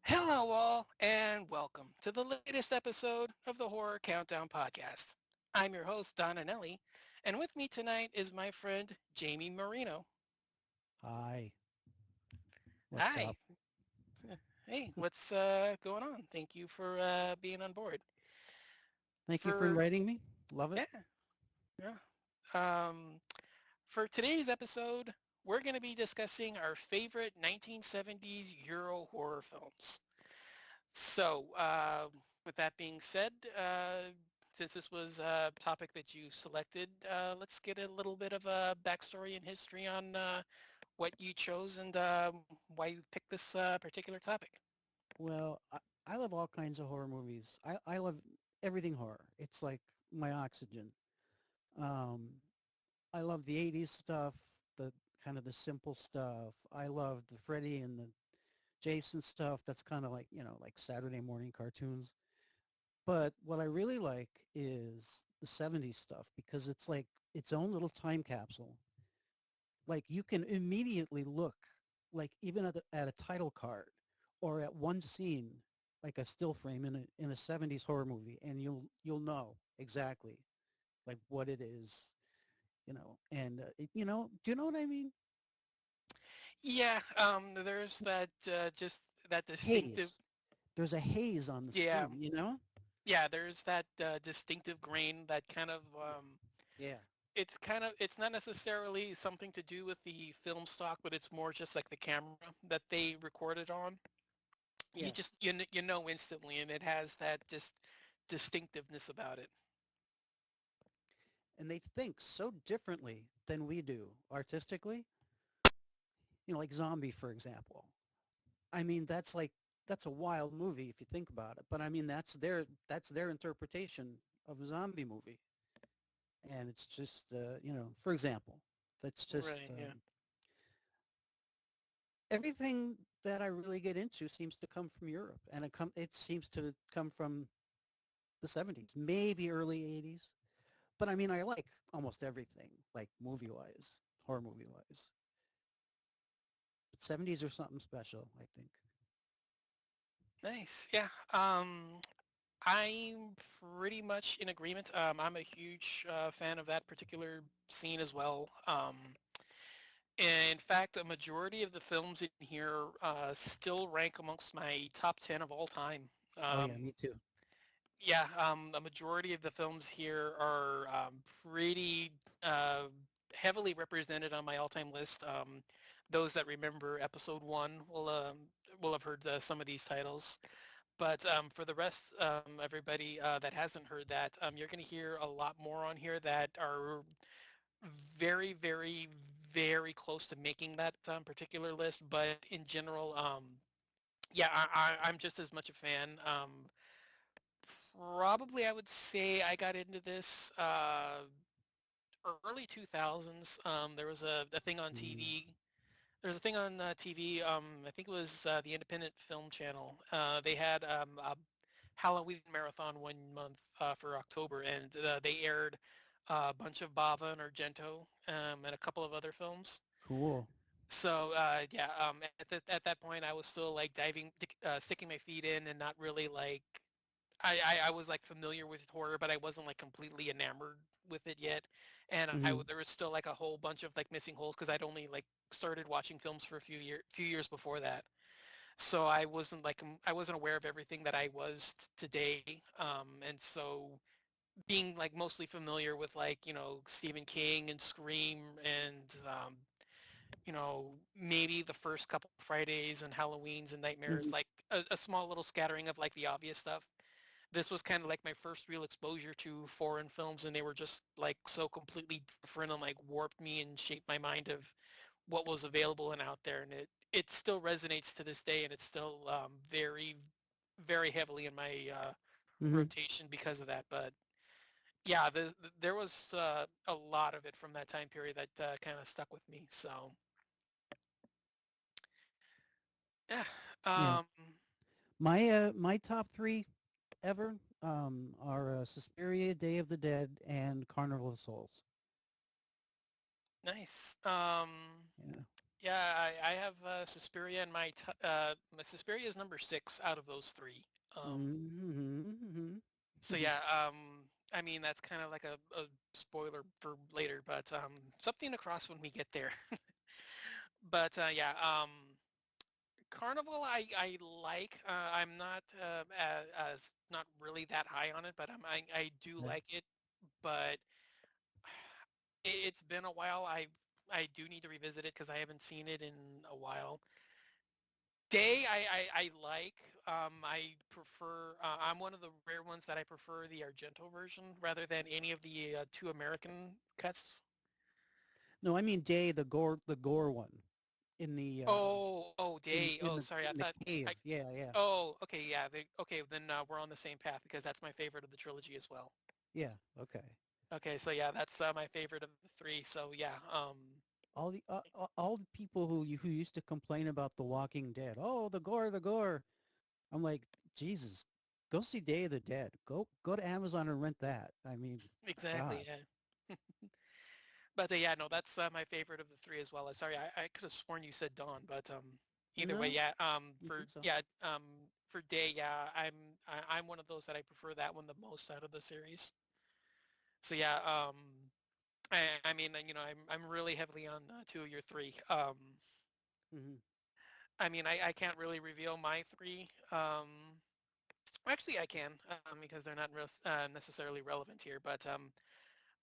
Hello all, and welcome to the latest episode of the Horror Countdown Podcast. I'm your host, Don Anelli, and with me tonight is my friend, Jamie Marino. Hi, what's Hi. up? Hey, what's going on? Thank you for being on board. Thank you for For, inviting me. Love it. yeah, yeah. Um, for today's episode, we're going to be discussing our favorite 1970s Euro horror films. So, with that being said, since this was a topic that you selected, let's get a little bit of a backstory and history on what you chose and why you picked this particular topic. Well, I love all kinds of horror movies. I love everything horror. It's like my oxygen. Um, I love the 80s stuff, the kind of the simple stuff. I love the Freddy and the Jason stuff. That's kind of like, like Saturday morning cartoons. But what I really like is the 70s stuff because it's like its own little time capsule. Like you can immediately look, like even at a title card or at one scene, like a still frame in a 70s horror movie, and you'll know exactly like what it is, and do you know what I mean? Yeah, there's that just that distinctive, Haze. There's a haze on the yeah, screen, you know? yeah, there's that distinctive grain that kind of Yeah. it's not necessarily something to do with the film stock, but it's more just like the camera that they recorded on. You Yes. just you know instantly, and it has that just distinctiveness about it. And they think so differently than we do artistically. Like Zombie, for example. I mean, that's a wild movie if you think about it. But I mean, that's their interpretation of a zombie movie, and it's just for example, that's just Right. Yeah. everything that I really get into seems to come from Europe, and it seems to come from the 70s, maybe early 80s. But I mean, I like almost everything, like movie wise, horror movie wise. But 70s are something special, I think. Nice. Yeah. I'm pretty much in agreement. I'm a huge fan of that particular scene as well. In fact, a majority of the films in here still rank amongst my top 10 of all time. Oh yeah, me too. Yeah, a majority of the films here are pretty heavily represented on my all-time list. Those that remember episode one will have heard some of these titles. But for the rest, everybody that hasn't heard that, you're going to hear a lot more on here that are very, very, very close to making that particular list. But in general, yeah, I'm just as much a fan. Probably, I would say I got into this early 2000s. There was a thing on Mm. TV. There was a thing on TV. I think it was the Independent Film Channel. They had a Halloween marathon one month for October, and they aired a bunch of Bava and Argento and a couple of other films. Cool. So yeah, at that point, I was still like sticking my feet in, and not really like I was like familiar with horror, but I wasn't like completely enamored with it yet. And Hmm. there was still like a whole bunch of like missing holes because I'd only like started watching films for a few years before that. So I wasn't aware of everything that I was today. And so being like mostly familiar with like Stephen King and Scream and maybe the first couple Fridays and Halloweens and Nightmares, Hmm. like a small little scattering of like the obvious stuff. This was kind of like my first real exposure to foreign films, and they were just like so completely different and like warped me and shaped my mind of what was available and out there. And it still resonates to this day, and it's still very, very heavily in my Hmm. rotation because of that. But yeah, there was a lot of it from that time period that kind of stuck with me. So yeah. Yeah. Um, My top three ever are Suspiria, Day of the Dead, and Carnival of Souls. nice. Yeah. Yeah, I have Suspiria in my Suspiria is number 6 out of those three. Mm-hmm. So yeah, I mean that's kind of like a spoiler for later, but something to cross when we get there. But yeah, Carnival I like. I'm not as not really that high on it, but I do Okay. like it. But it's been a while. I do need to revisit it because I haven't seen it in a while. Day I like. I prefer. I'm one of the rare ones that I prefer the Argento version rather than any of the two American cuts. No, I mean Day, the gore one in the Oh, Day. in Oh, the sorry. I in the thought. cave. I, Yeah, yeah, oh, okay. Yeah. Okay. Then we're on the same path because that's my favorite of the trilogy as well. yeah. Okay. Okay. So yeah, that's my favorite of the three. So yeah. All the people who used to complain about The Walking Dead. Oh, the gore, the gore. I'm like, Jesus, go see Day of the Dead. Go to Amazon and rent that. I mean, Exactly. God. Yeah. But yeah, no, that's my favorite of the three as well. Sorry, I could have sworn you said Dawn, but either way, No, yeah. I think so. For Day, yeah, I'm one of those that I prefer that one the most out of the series. So yeah, I mean, you know, I'm really heavily on two of your three. Hmm. I mean, I can't really reveal my three. Actually, I can because they're not necessarily relevant here. But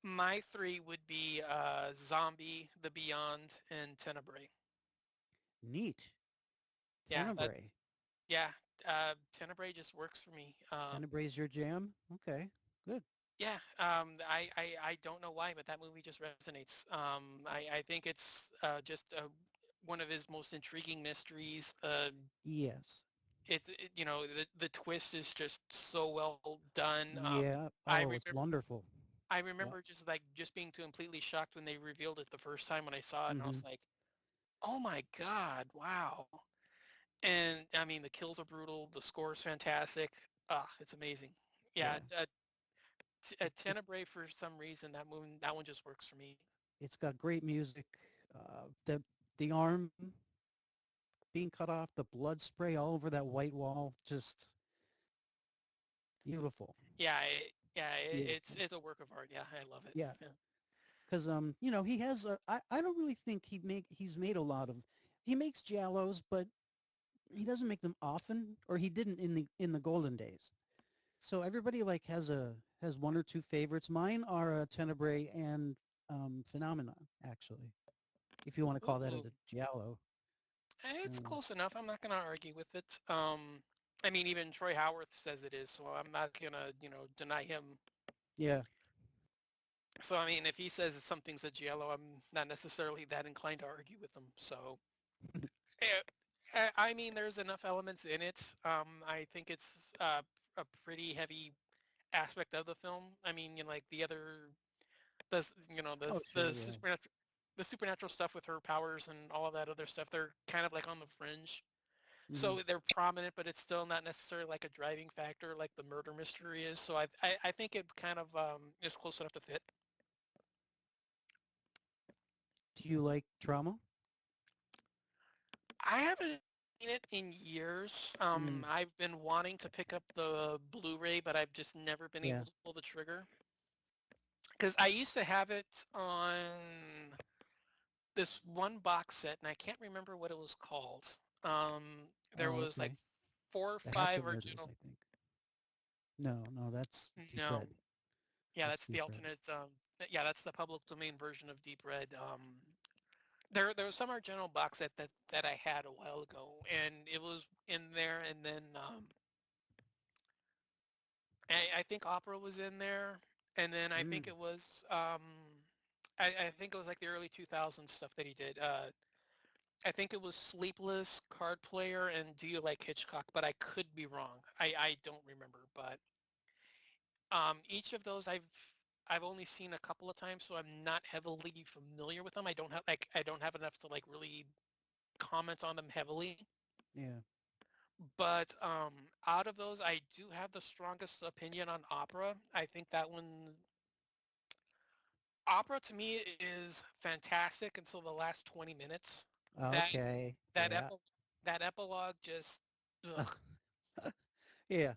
my three would be Zombie, The Beyond, and Tenebrae. Neat. Yeah, that Tenebrae. yeah, Tenebrae just works for me. Tenebrae's your jam? Okay, good. Yeah, I don't know why, but that movie just resonates. I think it's just one of his most intriguing mysteries. Yes. You know, the twist is just so well done. Yeah. I Oh, it's remember wonderful. I Yeah. remember just being completely shocked when they revealed it the first time when I saw it, and I Hmm. was like, oh my God, wow. And I mean, the kills are brutal. The score is fantastic. Ah, it's amazing. Yeah, Yeah. It Tenebrae for some reason that one just works for me. it's got great music. The arm being cut off, the blood spray all over that white wall, just beautiful. It's Beautiful. it's a work of art. Yeah, I love it. Yeah. Yeah. Because he has I don't really think he's made a lot of he makes giallos, but he doesn't make them often, or he didn't in the golden days. So everybody like has one or two favorites. Mine are Tenebrae and Phenomenon, actually, if you want to call that Ooh, a giallo. it's Uh, close enough. I'm not gonna argue with it. I mean, even Troy Howarth says it is, so I'm not gonna, deny him. yeah. So I mean, if he says something's a giallo, I'm not necessarily that inclined to argue with him. So yeah, I mean, there's enough elements in it. I think it's a pretty heavy aspect of the film. I mean, like the other, Oh, the sure, yeah. supernatural stuff with her powers and all of that other stuff. They're kind of like on the fringe. Hmm. So they're prominent, but it's still not necessarily like a driving factor like the murder mystery is. So I think it kind of is close enough to fit. Do you like drama? I haven't seen it in years. Mm, I've been wanting to pick up the Blu-ray, but I've just never been yeah. able to pull the trigger. Because I used to have it on this one box set, and I can't remember what it was called. There Oh, was like okay. four or The five Hatchet Murders, original. I think. No, no, that's Deep No, Red. yeah, That's that's the Deep Red. alternate. Yeah, that's the public domain version of Deep Red. There was some original box set that I had a while ago, and it was in there, and then I think Opera was in there, and then I Mm. think it was I think it was like the early 2000s stuff that he did. I think it was Sleepless, Card Player, and Do You Like Hitchcock? But I could be wrong. I don't remember. But each of those I've only seen a couple of times, so I'm not heavily familiar with them. I don't have enough to like really comment on them heavily. Yeah. But out of those, I do have the strongest opinion on Opera. I think that one Opera to me is fantastic until the last 20 minutes. That Okay. that Yeah. epi- that epilogue just ugh. Yeah.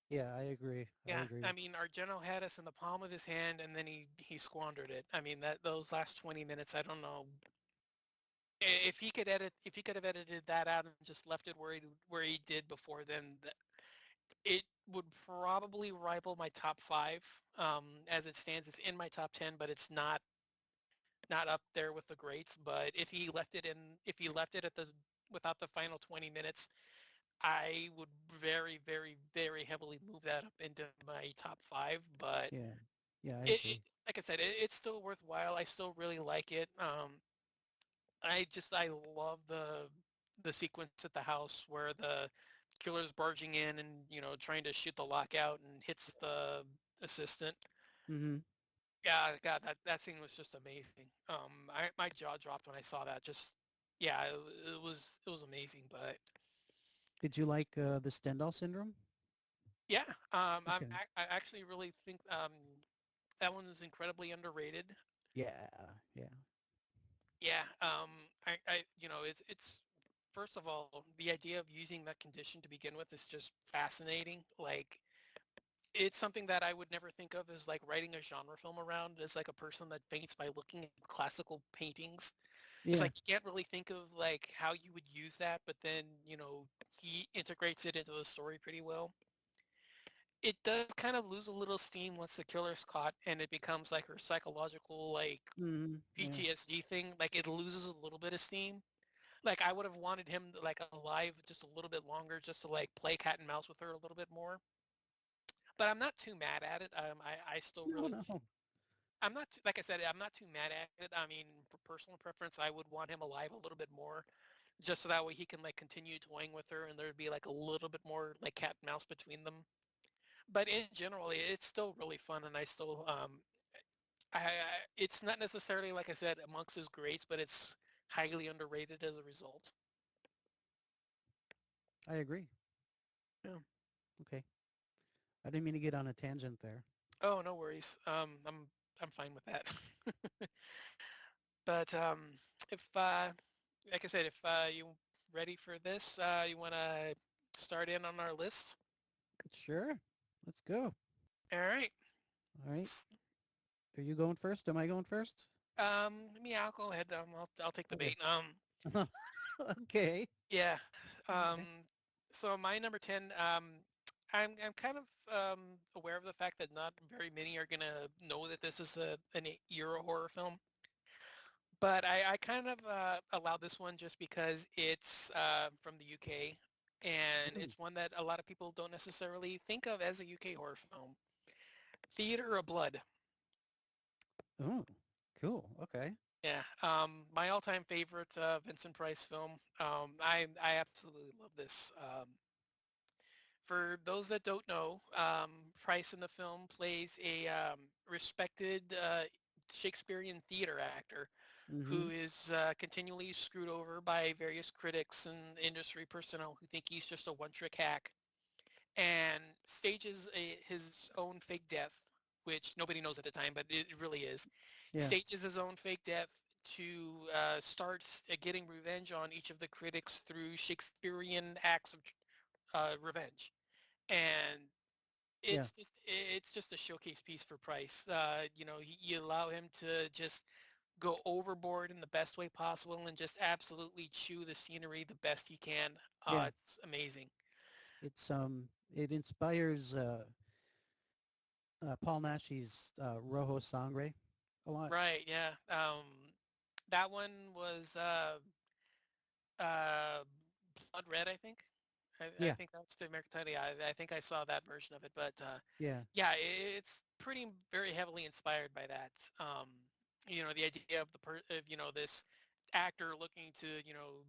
Yeah, I agree. I Yeah, I agree. mean, Argento had us in the palm of his hand, and then he squandered it. I mean, that those last 20 minutes, I don't know if he could edit, if he could have edited that out and just left it where he did before, then it would probably rival my top five. As it stands, it's in my top 10, but it's not up there with the greats. But if he left it at the without the final 20 minutes, I would very, very, very heavily move that up into my top five. But Yeah. Yeah, I it agree. like I said, it's still worthwhile. I still really like it. I love the sequence at the house where the killer's barging in and trying to shoot the lockout and hits the assistant. Mhm. Yeah, God, that scene was just amazing. My jaw dropped when I saw that. Just yeah, it was amazing. But Did you like the Stendhal syndrome? yeah, Okay. I actually really think that one is incredibly underrated. Yeah. Yeah. Yeah, it's first of all, the idea of using that condition to begin with is just fascinating. Like, it's something that I would never think of as like writing a genre film around as like a person that paints by looking at classical paintings. It's Yeah. like you can't really think of like how you would use that, but then, he integrates it into the story pretty well. It does kind of lose a little steam once the killer's caught and it becomes like her psychological like Mhm. Yeah. PTSD thing. Like it loses a little bit of steam. Like I would have wanted him like alive just a little bit longer just to like play cat and mouse with her a little bit more. But I'm not too mad at it. I still No, really no. I'm not like I said, I'm not too mad at it. I mean, for personal preference, I would want him alive a little bit more, just so that way he can like continue toying with her, and there'd be like a little bit more like cat and mouse between them. But in general, it's still really fun, and I still it's not necessarily like I said amongst his greats, but it's highly underrated as a result. I agree. Yeah. Okay. I didn't mean to get on a tangent there. Oh, no worries. I'm fine with that. But if like I said, if you ready for this, you want to start in on our list. Sure. Let's go. All right. All right. Are you going first? Am I going first? Yeah, I'll go ahead. I'll take the Okay. bait. Okay. Yeah. Um, Okay. so my number 10. I'm kind of aware of the fact that not very many are gonna know that this is an Euro horror film. But I kind of allowed this one just because it's from the UK, and Ooh. it's one that a lot of people don't necessarily think of as a UK horror film. Theater of Blood. Oh, cool. Okay. Yeah, my all-time favorite Vincent Price film. I absolutely love this. For those that don't know, Price in the film plays a respected Shakespearean theater actor Mm-hmm. who is continually screwed over by various critics and industry personnel who think he's just a one-trick hack, and stages his own fake death, which nobody knows at the time, but it really is. He Yeah. stages his own fake death to start getting revenge on each of the critics through Shakespearean acts of revenge. And Yeah. it's just a showcase piece for Price. You allow him to just go overboard in the best way possible and just absolutely chew the scenery the best he can. Yeah. It's amazing. It's it inspires Paul Nashi's Rojo Sangre a lot. Right, yeah. That one was uh, Blood Red, I think. I Yeah. think that's the American title. Yeah, I think I saw that version of it. But Yeah. yeah, it's pretty very heavily inspired by that. The idea of this actor looking to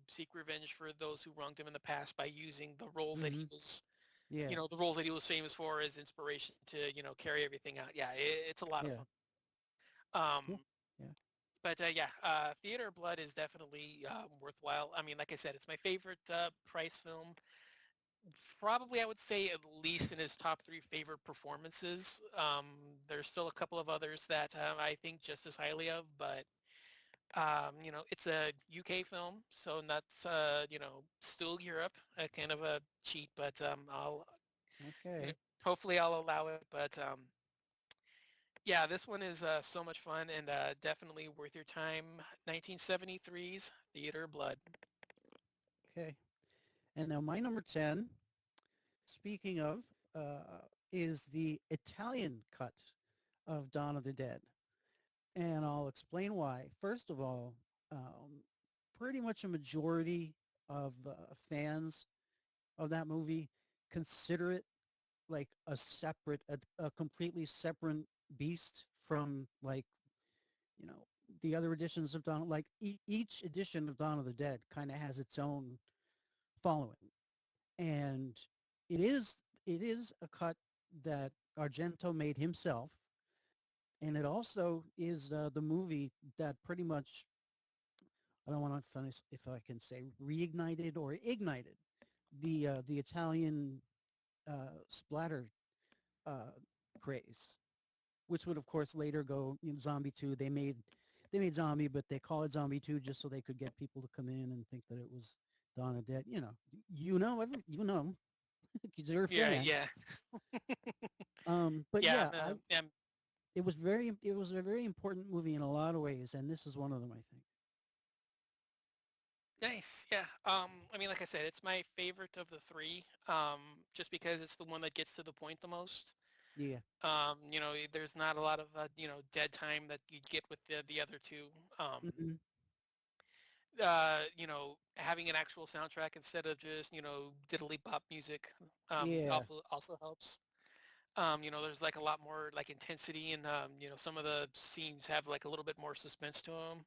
seek revenge for those who wronged him in the past by using the roles that Mm-hmm. he was Yeah. the roles that he was famous for as inspiration to carry everything out. Yeah, it's a lot of Yeah. fun. Um, Cool. Yeah. but yeah, Theater of Blood is definitely worthwhile. I mean, like I said, it's my favorite Price film. Probably, I would say at least in his top three favorite performances. There's still a couple of others that I think just as highly of, but It's a UK film, so that's still Europe, kind of a cheat, but you know, Okay. hopefully I'll allow it. But yeah, this one is so much fun and definitely worth your time. 1973's Theater of Blood. Okay. And now my number 10, speaking of, is the Italian cut of Dawn of the Dead. And I'll explain why. First of all, um, pretty much a majority of fans of that movie consider it like a completely separate beast from like, you know, the other editions of Dawn. Like each edition of Dawn of the Dead kind of has its own following, and it is it is a cut that Argento made himself, and it also is the movie that pretty much, I don't want to finish if I can say, reignited or ignited the Italian splatter uh, craze, which would of course later go, Zombie 2. They made Zombie, but they call it Zombie 2 just so they could get people to come in and think that it was Dawn of Dead. Because you're a Yeah, fan. yeah, But yeah. yeah, it was a very important movie in a lot of ways, and this is one of them, I think. Nice. Yeah. I mean, like I said, it's my favorite of the three, just because it's the one that gets to the point the most. Yeah. There's not a lot of dead time that you get with the other two. Hmm. Having an actual soundtrack instead of just diddly bop music Yeah. also helps. There's like a lot more like intensity, and some of the scenes have like a little bit more suspense to them.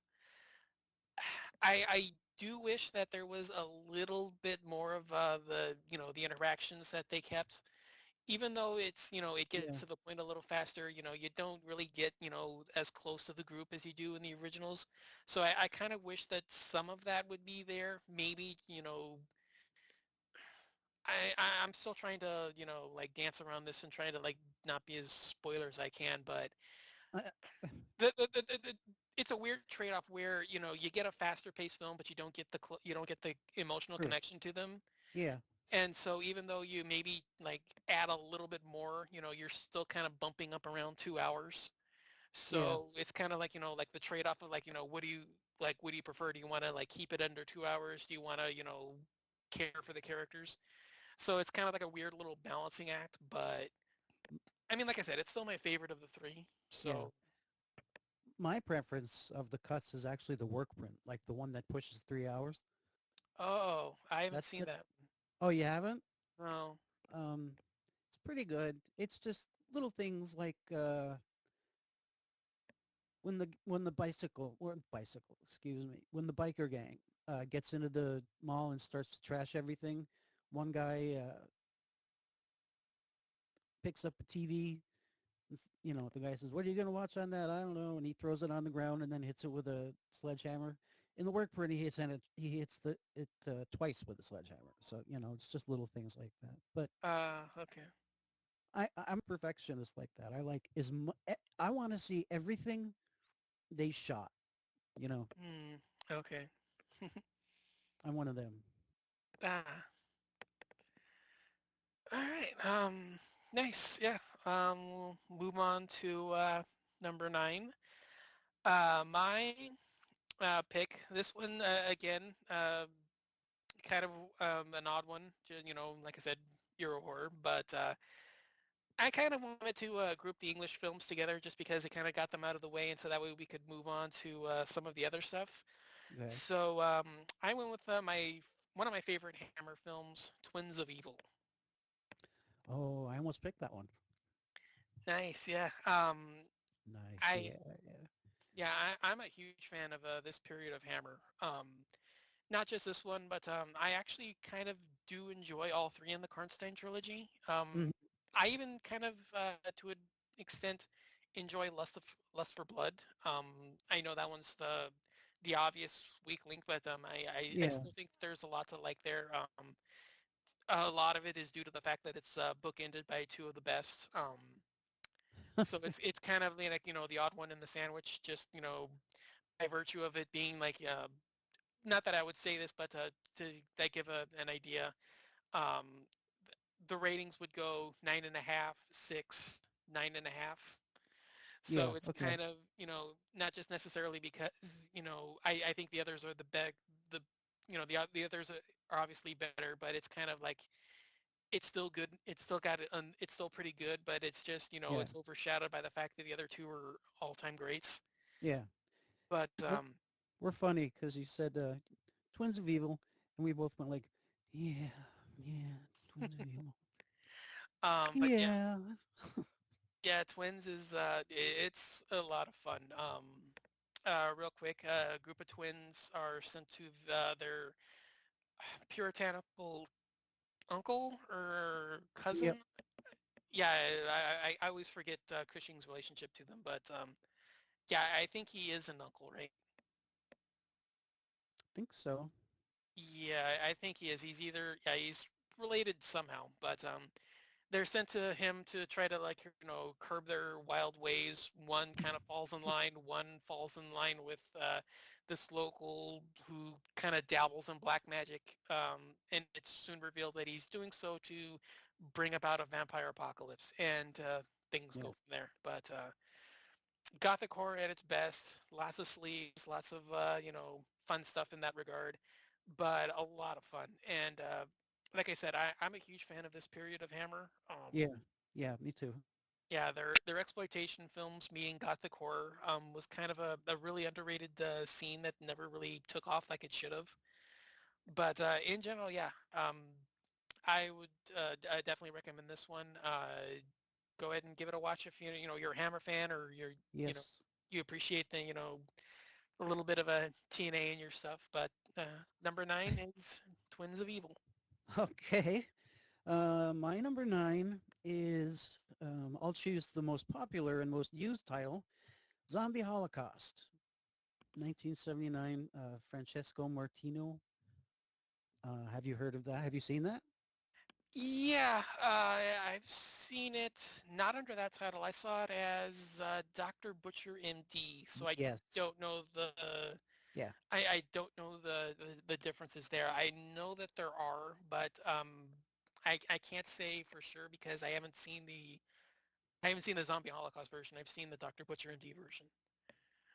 I do wish that there was a little bit more of the interactions that they kept, even though it Yeah. gets to the point a little faster. You don't really get as close to the group as you do in the originals. So I kind of wish that some of that would be there. Maybe I'm still trying to like dance around this and trying to like not be as spoiler as I can, but Uh, the it's a weird trade-off where you get a faster paced film, but you don't get the emotional True. connection to them. Yeah. And so even though you maybe like add a little bit more, you're still kind of bumping up around 2 hours. Yeah. So it's kind of like like the trade-off of like what do you prefer? Do you want to like keep it under 2 hours? Do you want to care for the characters? So it's kind of like a weird little balancing act. But I mean, like I said, it's still my favorite of the three. Yeah. So My preference of the cuts is actually the work print, like the one that pushes 3 hours. oh, I haven't That's seen the. that. Oh, you haven't? No. Um, it's pretty good. It's just little things like when the biker gang gets into the mall and starts to trash everything. One guy picks up a TV. The guy says, "What are you going to watch on that?" I don't know, and he throws it on the ground and then hits it with a sledgehammer. In the work print, he hits it twice with a sledgehammer. So it's just little things like that. But Okay. I'm a perfectionist like that. I want to see everything they shot. You know, Hmm. Okay. I'm one of them. Ah. All right. Nice. Yeah. We'll move on to number 9. My pick. This one again, kind of an odd one. Like I said, Eurohorror, but I kind of wanted to group the English films together just because it kind of got them out of the way, and so that way we could move on to some of the other stuff. Okay. So I went with my one of my favorite Hammer films, Twins of Evil. Oh, I almost picked that one. Nice, yeah. Nice. I Yeah. Yeah. yeah, I'm a huge fan of this period of Hammer. Not just this one, but I actually kind of do enjoy all three in the Karnstein trilogy. Mhm. I even kind of, to an extent, enjoy Lust for Blood. I know that one's the obvious weak link, but I Yeah. still think there's a lot to like there. A lot of it is due to the fact that it's bookended by two of the best. So it's kind of like the odd one in the sandwich, just by virtue of it being like, not that I would say this, but to that give an idea, um, the ratings would go 9.5, 6, 9.5. Yeah. So it's Okay. kind of, not just necessarily because, I think the others are the, the others are obviously better, but it's kind of like, it's still good. It's still got it. It's still pretty good, but it's just, Yeah. it's overshadowed by the fact that the other two are all-time greats. Yeah. But We're we're funny because you said Twins of Evil, and we both went like, yeah, yeah, Twins of Evil. but yeah, Yeah. yeah, Twins is it's a lot of fun. Real quick, a group of twins are sent to their puritanical uncle or Yep. cousin. Yeah, I always forget Cushing's relationship to them, but yeah, I think he is an uncle, right? Think so. Yeah, I think he is. He's either, yeah, he's related somehow, but they're sent to him to try to, like, curb their wild ways. One kind of falls in line. One falls in line with this local who kind of dabbles in black magic, and it's soon revealed that he's doing so to bring about a vampire apocalypse, and things go Yeah. from there. But gothic horror at its best, lots of sleeves, lots of fun stuff in that regard, but a lot of fun. And like I said, I'm a huge fan of this period of Hammer. Yeah. Yeah. Me too. Yeah, their exploitation films meeting gothic horror was kind of a really underrated scene that never really took off like it should have. But in general, yeah, I would definitely recommend this one. Go ahead and give it a watch if you're a Hammer fan, or Yes. you appreciate the a little bit of a TNA in your stuff. But number 9 is Twins of Evil. Okay. My number 9 is I'll choose the most popular and most used title, Zombie Holocaust, 1979. Francesco Martino. Have you heard of that? Have you seen that? Yeah, I've seen it not under that title. I saw it as Dr. Butcher MD, so I Yes. don't know Yeah. I don't know the differences there. I know that there are, but I can't say for sure because I haven't seen the Zombie Holocaust version. I've seen the Dr. Butcher MD version.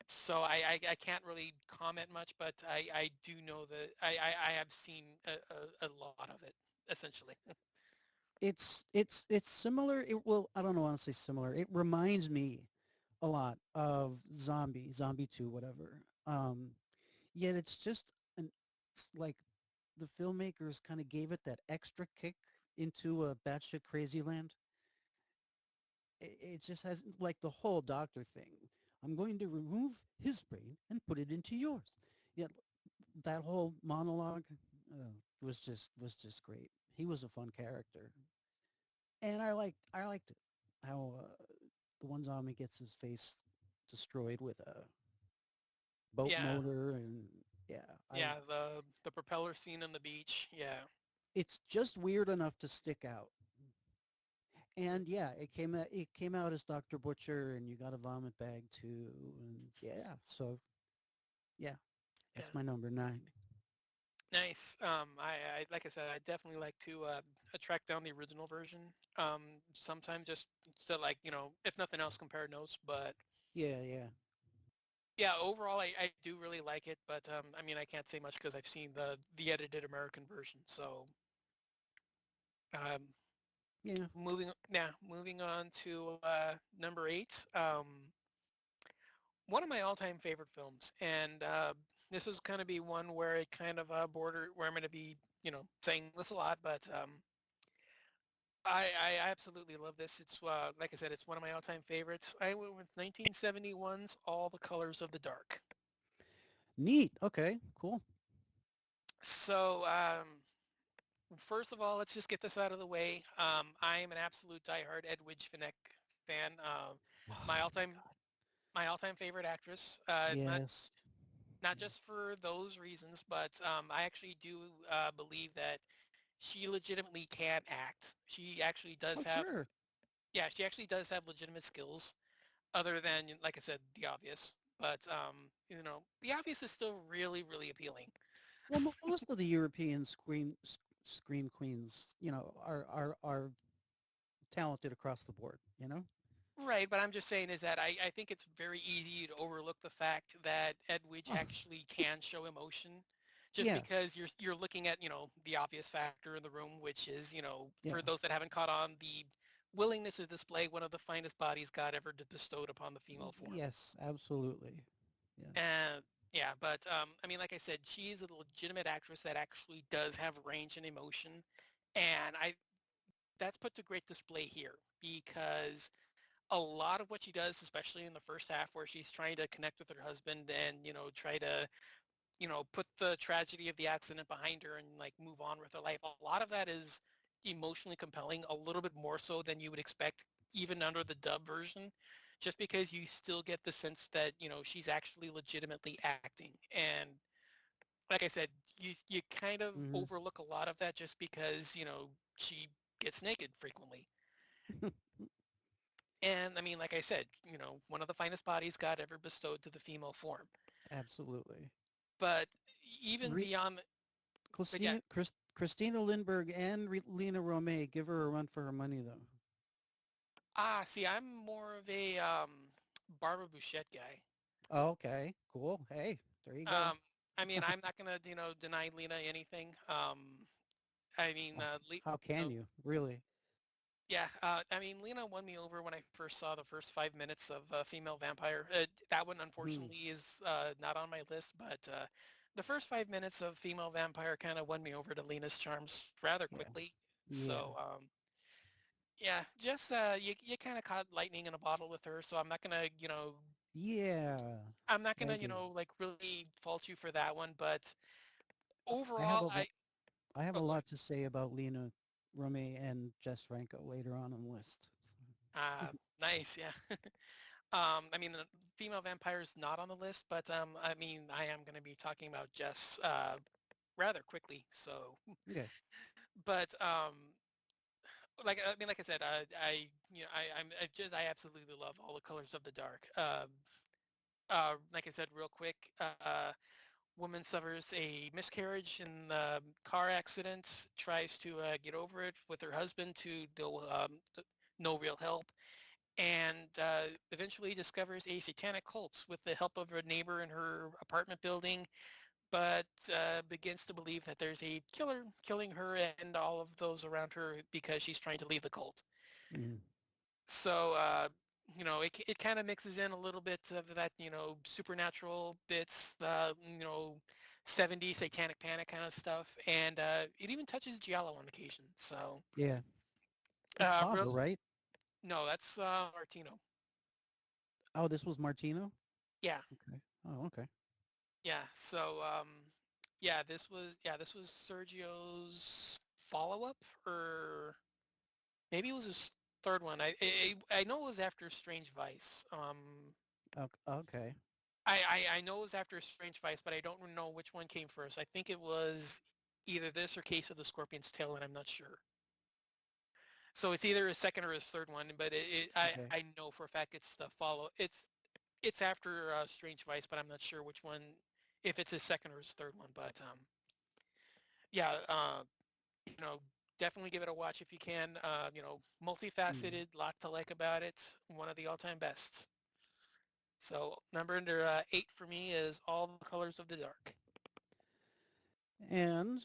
So I can't really comment much, but I do know that I have seen a lot of it, essentially. It's similar. Well, I don't know. Honestly, similar. It reminds me a lot of Zombie 2, whatever. Yet it's just it's like the filmmakers kind of gave it that extra kick into a batshit crazy land. It just has like the whole doctor thing. I'm going to remove his brain and put it into yours. Yeah, that whole monologue was just great. He was a fun character, and I liked it. How the one zombie gets his face destroyed with a boat Yeah, motor, and yeah, I yeah, the propeller scene on the beach. Yeah, it's just weird enough to stick out. And yeah, it came out as Dr. Butcher, and you got a vomit bag too, and yeah, so yeah, yeah, that's my number 9. nice. I like I said, I definitely like to track down the original version. Sometime just to, like, if nothing else, compare notes. But Yeah, yeah, yeah, overall, I do really like it. But I mean, I can't say much because I've seen the edited American version. So um, yeah. moving on to number 8. One of my all-time favorite films, and this is going to be one where it kind of where I'm going to be, saying this a lot, but I absolutely love this. It's like I said, it's one of my all-time favorites. I went with 1971's All the Colors of the Dark. Neat. Okay, cool. So first of all, let's just get this out of the way. I am an absolute diehard Edwidge Fenech fan. Oh My my all-time god. my all-time favorite actress. Yes. Not Yes. just for those reasons, but I actually do believe that she legitimately can act. She actually does Oh have, sure. yeah, she actually does have legitimate skills other than, like I said, the obvious. but the obvious is still really, really appealing. Well, most of the European scream queens, are talented across the board. Right, but I'm just saying is that I think it's very easy to overlook the fact that Edwidge Oh, actually can show emotion just yes, because you're looking at, the obvious factor in the room, which is, yeah, for those that haven't caught on, the willingness to display one of the finest bodies God ever bestowed upon the female form. yes, absolutely, yes. And yeah, but I mean, like I said, she's a legitimate actress that actually does have range and emotion. And that's put to great display here because a lot of what she does, especially in the first half where she's trying to connect with her husband and, try to, put the tragedy of the accident behind her and like move on with her life. A lot of that is emotionally compelling, a little bit more so than you would expect even under the dub version, just because you still get the sense that, she's actually legitimately acting. And like I said, you kind of Hmm. overlook a lot of that just because, she gets naked frequently. And I mean, like I said, one of the finest bodies God ever bestowed to the female form. Absolutely. But even Re- beyond, but yeah, Christina Lindbergh and Lena Romay give her a run for her money, though. see, I'm more of a Barbara Bouchette guy. Oh, okay, cool. Hey, there you go. Um, I mean, I'm not gonna, deny Lena anything. I mean, Oh, how can you, really? yeah, I mean, Lena won me over when I first saw the first 5 minutes of Female Vampire. That one, Hmm. unfortunately, is not on my list, but the first 5 minutes of Female Vampire kind of won me over to Lena's charms rather Yeah, quickly. yeah, So, yeah, just you kind of caught lightning in a bottle with her. So yeah. I'm not I gonna, agree. like really fault you for that one. But I have overall, a I have a oh, go ahead. lot to say about Lena Romay and Jess Franco later on in the list. Uh, nice, yeah. I mean, the female vampire is not on the list, but I mean, I am going to be talking about Jess rather quickly. So, Okay. but like I said, I absolutely love all the colors of the dark. Like I said, real quick, woman suffers a miscarriage in the car accident, tries to get over it with her husband to no real help, and eventually discovers a satanic cult with the help of a neighbor in her apartment building, but begins to believe that there's a killer killing her and all of those around her because she's trying to leave the cult. Mm. So, it kind of mixes in a little bit of that, supernatural bits, 70s satanic panic kind of stuff, and it even touches Giallo on occasion. So, Yeah. That's real, Bava, right? no, that's Martino. Oh, this was Martino? Yeah, Okay. Oh, okay. yeah. So, this was Sergio's follow-up, or maybe it was his third one. I know it was after Strange Vice. Okay. I know it was after Strange Vice, but I don't know which one came first. I think it was either this or Case of the Scorpion's Tail, and I'm not sure. So it's either his second or his third one, but Okay. I know for a fact it's the follow. It's after Strange Vice, but I'm not sure which one, if it's his second or his third one. But yeah, you know, definitely give it a watch if you can. Mm. Multifaceted, lot to like about it. One of the all-time best. So number under 8 for me is All the Colors of the Dark. And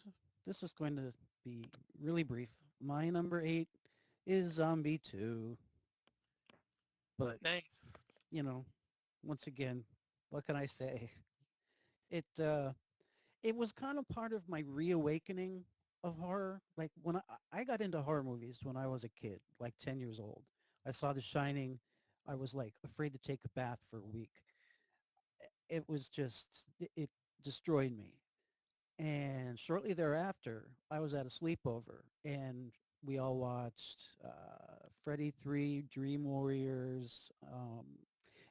this is going to be really brief. My number 8 is Zombie 2. But, Nice. you know, once again, what can I say? It it was kind of part of my reawakening of horror. Like when I got into horror movies when I was a kid, like 10 years old. I saw The Shining. I was like afraid to take a bath for a week. It was just it destroyed me. And shortly thereafter, I was at a sleepover and we all watched Freddy 3, Dream Warriors,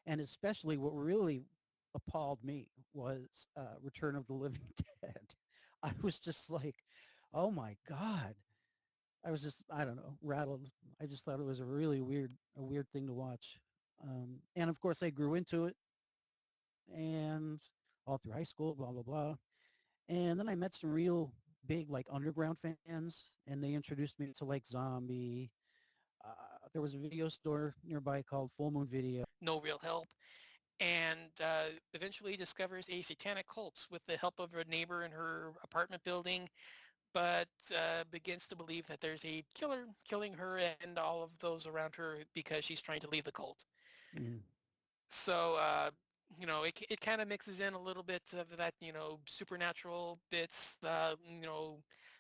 and especially what really appalled me was Return of the Living Dead. I was just like, oh my God. I was just, I don't know, rattled. I just thought it was a weird thing to watch. And of course I grew into it and all through high school, blah, blah, blah. And then I met some real big like underground fans, and they introduced me to like Zombie. There was a video store nearby called Full Moon Video. No Real Help, and eventually discovers a satanic cult with the help of a neighbor in her apartment building, but begins to believe that there's a killer killing her and all of those around her because she's trying to leave the cult. Mm, So, it kind of mixes in a little bit of that, supernatural bits,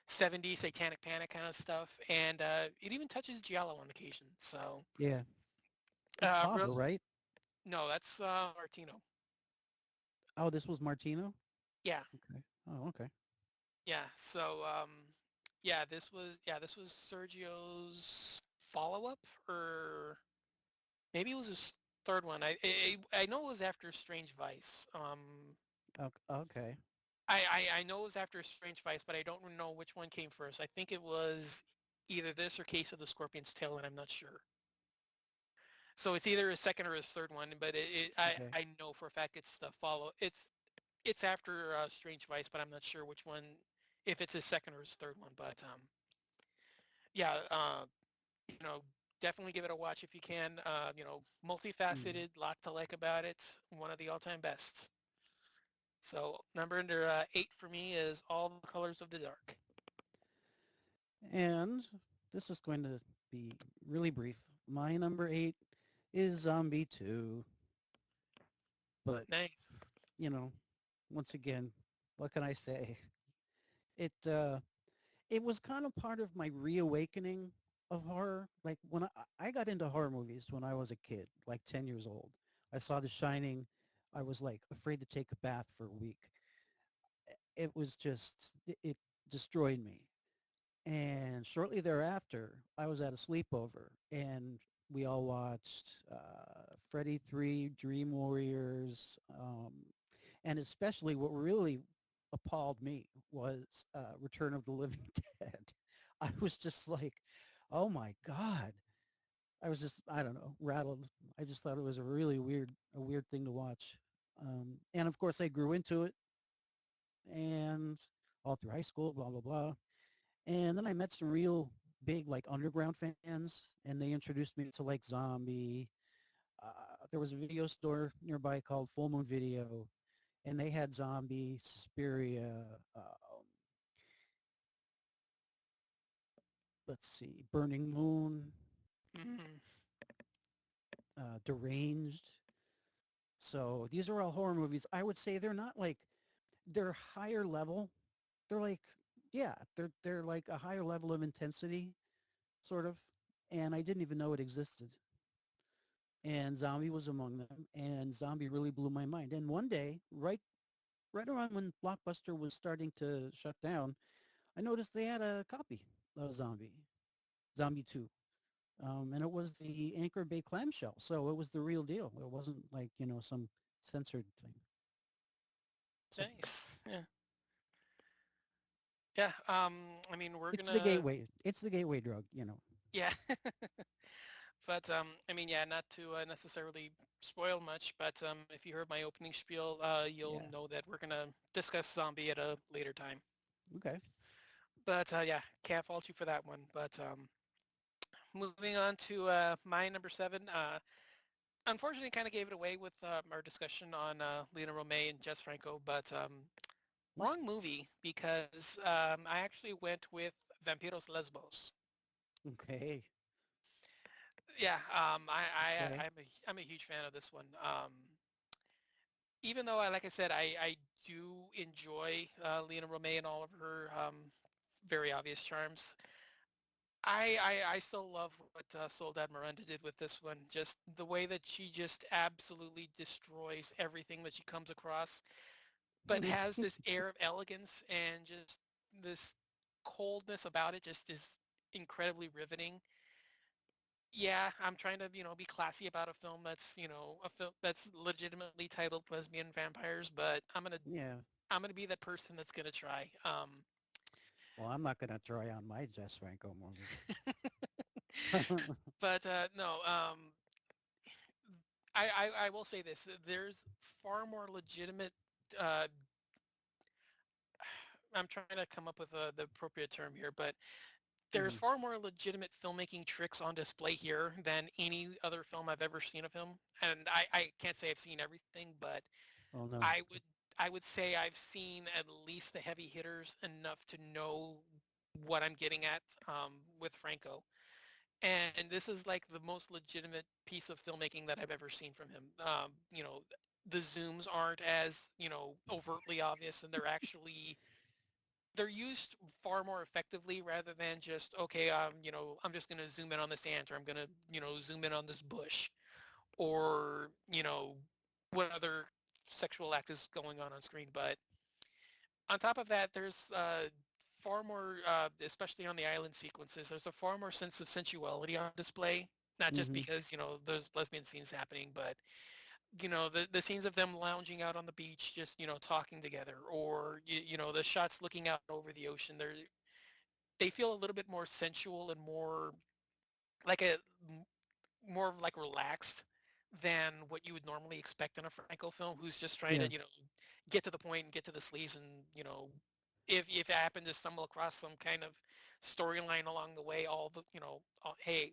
70s satanic panic kind of stuff, and it even touches Giallo on occasion. So, yeah, it's real, Pablo, right? no, that's Martino. Oh, this was Martino? Yeah, Okay. Oh, okay. yeah. So, this was Sergio's follow-up, or maybe it was his third one. I know it was after Strange Vice. Okay. I know it was after Strange Vice, but I don't know which one came first. I think it was either this or Case of the Scorpion's Tail, and I'm not sure. So it's either his second or his third one, but Okay. I know for a fact it's the follow. It's after Strange Vice, but I'm not sure which one, if it's his second or his third one. But yeah, you know, definitely give it a watch if you can. Mm. Multifaceted, lot to like about it. One of the all-time best. So number under 8 for me is All the Colors of the Dark. And this is going to be really brief. My number 8 is Zombie 2. But, Nice. you know, once again, what can I say? It uh it was kind of part of my reawakening of horror. Like when I got into horror movies when I was a kid, like 10 years old. I saw The Shining. I was like afraid to take a bath for a week. It was just it destroyed me. And shortly thereafter, I was at a sleepover and we all watched Freddy 3, Dream Warriors, and especially what really appalled me was Return of the Living Dead. I was just like, oh my God. I was just, I don't know, rattled. I just thought it was a weird thing to watch. And of course I grew into it and all through high school, blah, blah, blah. And then I met some real big like underground fans and they introduced me to like Zombie. There was a video store nearby called Full Moon Video and they had Zombie, Suspiria, let's see, Burning Moon, Mm. Deranged. So these are all horror movies. I would say they're not like, they're higher level. They're like, yeah, they're like a higher level of intensity, sort of. And I didn't even know it existed. And Zombie was among them, and Zombie really blew my mind. And one day, right around when Blockbuster was starting to shut down, I noticed they had a copy of Zombie 2. And it was the Anchor Bay clamshell, so it was the real deal. It wasn't like, some censored thing. So Nice. Yeah. Yeah. I mean, we're it's the gonna. gateway. It's the gateway drug. Yeah. But I mean, yeah, not to necessarily spoil much, but if you heard my opening spiel, you'll Yeah. know that we're gonna discuss Zombie at a later time. Okay. But yeah, can't fault you for that one. But moving on to my number 7. Unfortunately, kind of gave it away with our discussion on Lena Romay and Jess Franco, but wrong movie because I actually went with Vampiros Lesbos. Okay. Yeah, Okay. I'm a huge fan of this one. Even though like I said, I do enjoy Lena Romay and all of her very obvious charms. I still love what Soledad Miranda did with this one. Just the way that she just absolutely destroys everything that she comes across, but has this air of elegance and just this coldness about it just is incredibly riveting. Yeah, I'm trying to, be classy about a film that's, a film that's legitimately titled Lesbian Vampires, but Yeah. I'm gonna be that person that's gonna try. Well, I'm not going to try on my Jess Franco movie. But no, I will say this: there's far more legitimate. Uh, I'm trying to come up with the appropriate term here, but there's Hmm. far more legitimate filmmaking tricks on display here than any other film I've ever seen of him. And I can't say I've seen everything, but Oh no. I would I would say I've seen at least the heavy hitters enough to know what I'm getting at with Franco. And this is like the most legitimate piece of filmmaking that I've ever seen from him. The zooms aren't as overtly obvious, and they're used far more effectively rather than just okay, I'm just going to zoom in on this ant, or I'm going to zoom in on this bush, or what other sexual act is going on screen. But on top of that, there's far more, especially on the island sequences, there's a far more sense of sensuality on display. Not just Hmm. because there's lesbian scenes happening, but the scenes of them lounging out on the beach, just talking together, or the shots looking out over the ocean. They feel a little bit more sensual and more like a more like relaxed than what you would normally expect in a Franco film, who's just trying Yeah. to get to the point and get to the sleaze, and if I happen to stumble across some kind of storyline along the way, all the hey,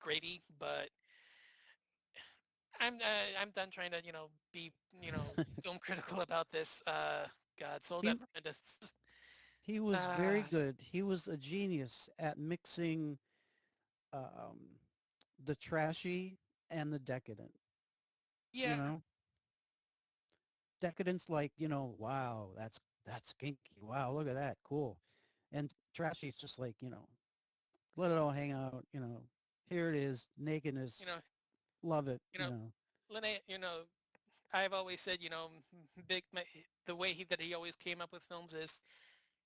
Grady, but I'm done trying to be film critical about this. God, he Soledad Miranda's. he was very Uh, good. He was a genius at mixing um, the trashy and the decadent. You yeah, know, decadence like wow, that's kinky. Wow, look at that, cool. And trashy is just like let it all hang out. Here it is, you nakedness. know, Love it. you know, Linnea, I've always said, big the way that he always came up with films is,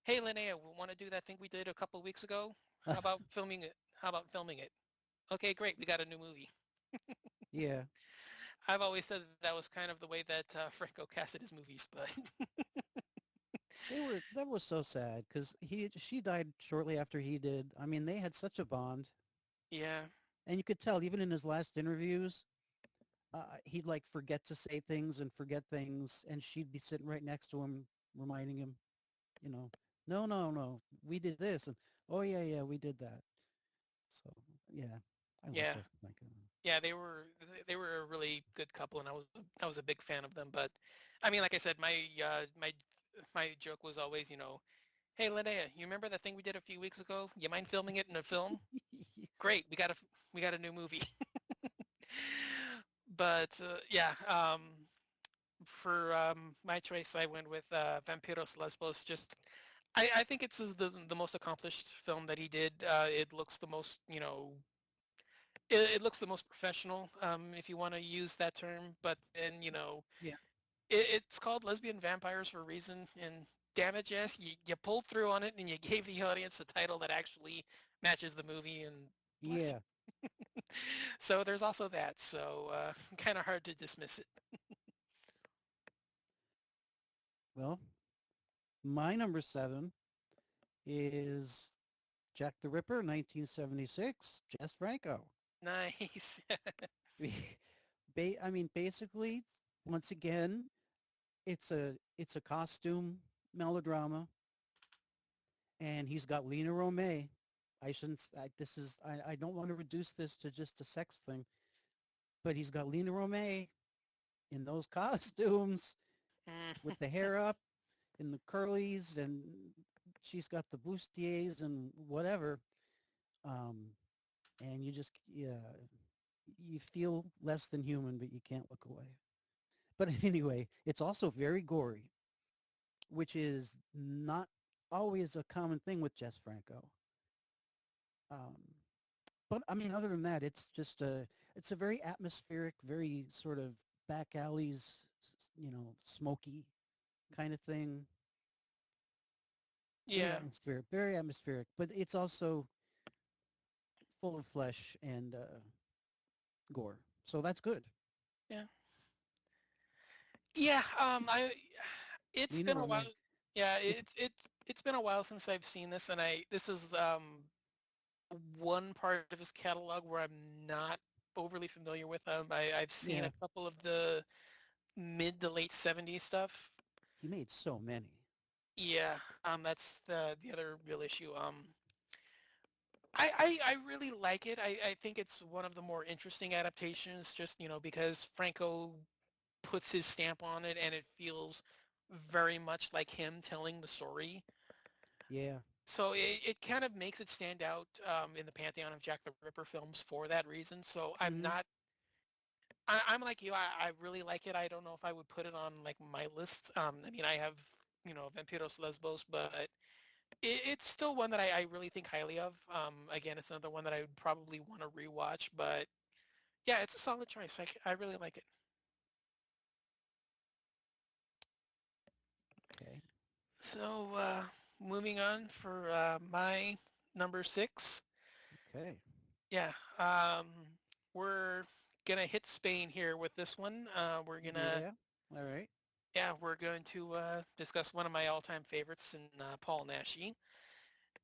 hey, Linnea, we want to do that thing we did a couple of weeks ago. How about filming it? How about filming it? Okay, great, we got a new movie. Yeah, I've always said that was kind of the way that Franco casted his movies, but that was so sad because she died shortly after he did. I mean, they had such a bond, yeah, and you could tell even in his last interviews, he'd like forget to say things and forget things, and she'd be sitting right next to him, reminding him, you know, no, no, no, we did this, and oh yeah, yeah, we did that. So yeah, I love yeah, Jeff Franco. yeah. They were a really good couple, and I was a big fan of them. But I mean, like I said, my joke was always, hey, Linnea, you remember that thing we did a few weeks ago? You mind filming it in a film? Great, we got a new movie. But yeah, for my choice, I went with Vampiros Lesbos. Just I think it's the most accomplished film that he did. It looks the most it looks the most professional, if you want to use that term. But then Yeah, it's called Lesbian Vampires for a reason. And damn it, Jess, you pulled through on it, and you gave the audience a title that actually matches the movie. And bless yeah. you. So there's also that. So kind of hard to dismiss it. Well, my number 7 is Jack the Ripper, 1976, Jess Franco. Nice. I mean, basically, once again, it's a costume melodrama, and he's got Lena Romay. I shouldn't. I don't want to reduce this to just a sex thing, but he's got Lena Romay in those costumes with the hair up and the curlies, and she's got the bustiers and whatever. Um, and you feel less than human, but you can't look away. But anyway, it's also very gory, which is not always a common thing with Jess Franco. Um, but I mean, other than that, it's a very atmospheric, very sort of back alleys, smoky kind of thing. Yeah. Very atmospheric. But it's also full of flesh and gore, so that's good. Yeah. Yeah. It's Lena been a while. Romay. Yeah. It's been a while since I've seen this, and this is one part of his catalog where I'm not overly familiar with him. I've seen Yeah, a couple of the mid to late 70s stuff. He made so many. Yeah, that's the other real issue. I really like it. I think it's one of the more interesting adaptations, just, because Franco puts his stamp on it and it feels very much like him telling the story. Yeah. So it kind of makes it stand out in the pantheon of Jack the Ripper films for that reason. So I'm Hmm. not, I'm like you, I really like it. I don't know if I would put it on like my list. I mean, I have, Vampiros Lesbos, but it's still one that I really think highly of. Again, it's another one that I would probably want to rewatch, but yeah, it's a solid choice. I really like it. Okay. So moving on for my number six. Okay. Yeah, we're gonna hit Spain here with this one. Yeah. All right. We're going to discuss one of my all-time favorites in Paul Naschy,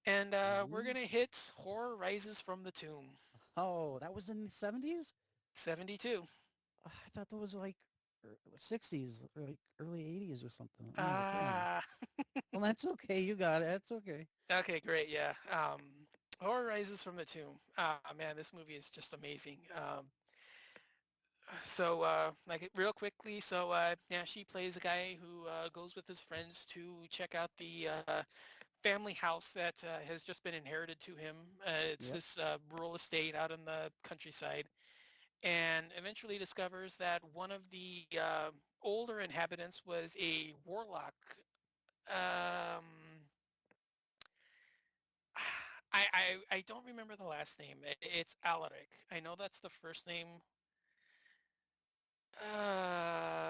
and we're Hmm. gonna hit Horror Rises from the Tomb, Oh, that was in the 70s? 72. I thought that was like 60s or like early 80s or something. Oh, damn. Ah, Well, that's okay. You got it. That's okay. okay, great, yeah. Horror Rises from the Tomb. Ah, man, this movie is just amazing. So, like real quickly, so Nashi plays a guy who goes with his friends to check out the family house that has just been inherited to him. It's Yep. this rural estate out in the countryside, and eventually discovers that one of the older inhabitants was a warlock. Um, I don't remember the last name. It's Alaric. I know that's the first name.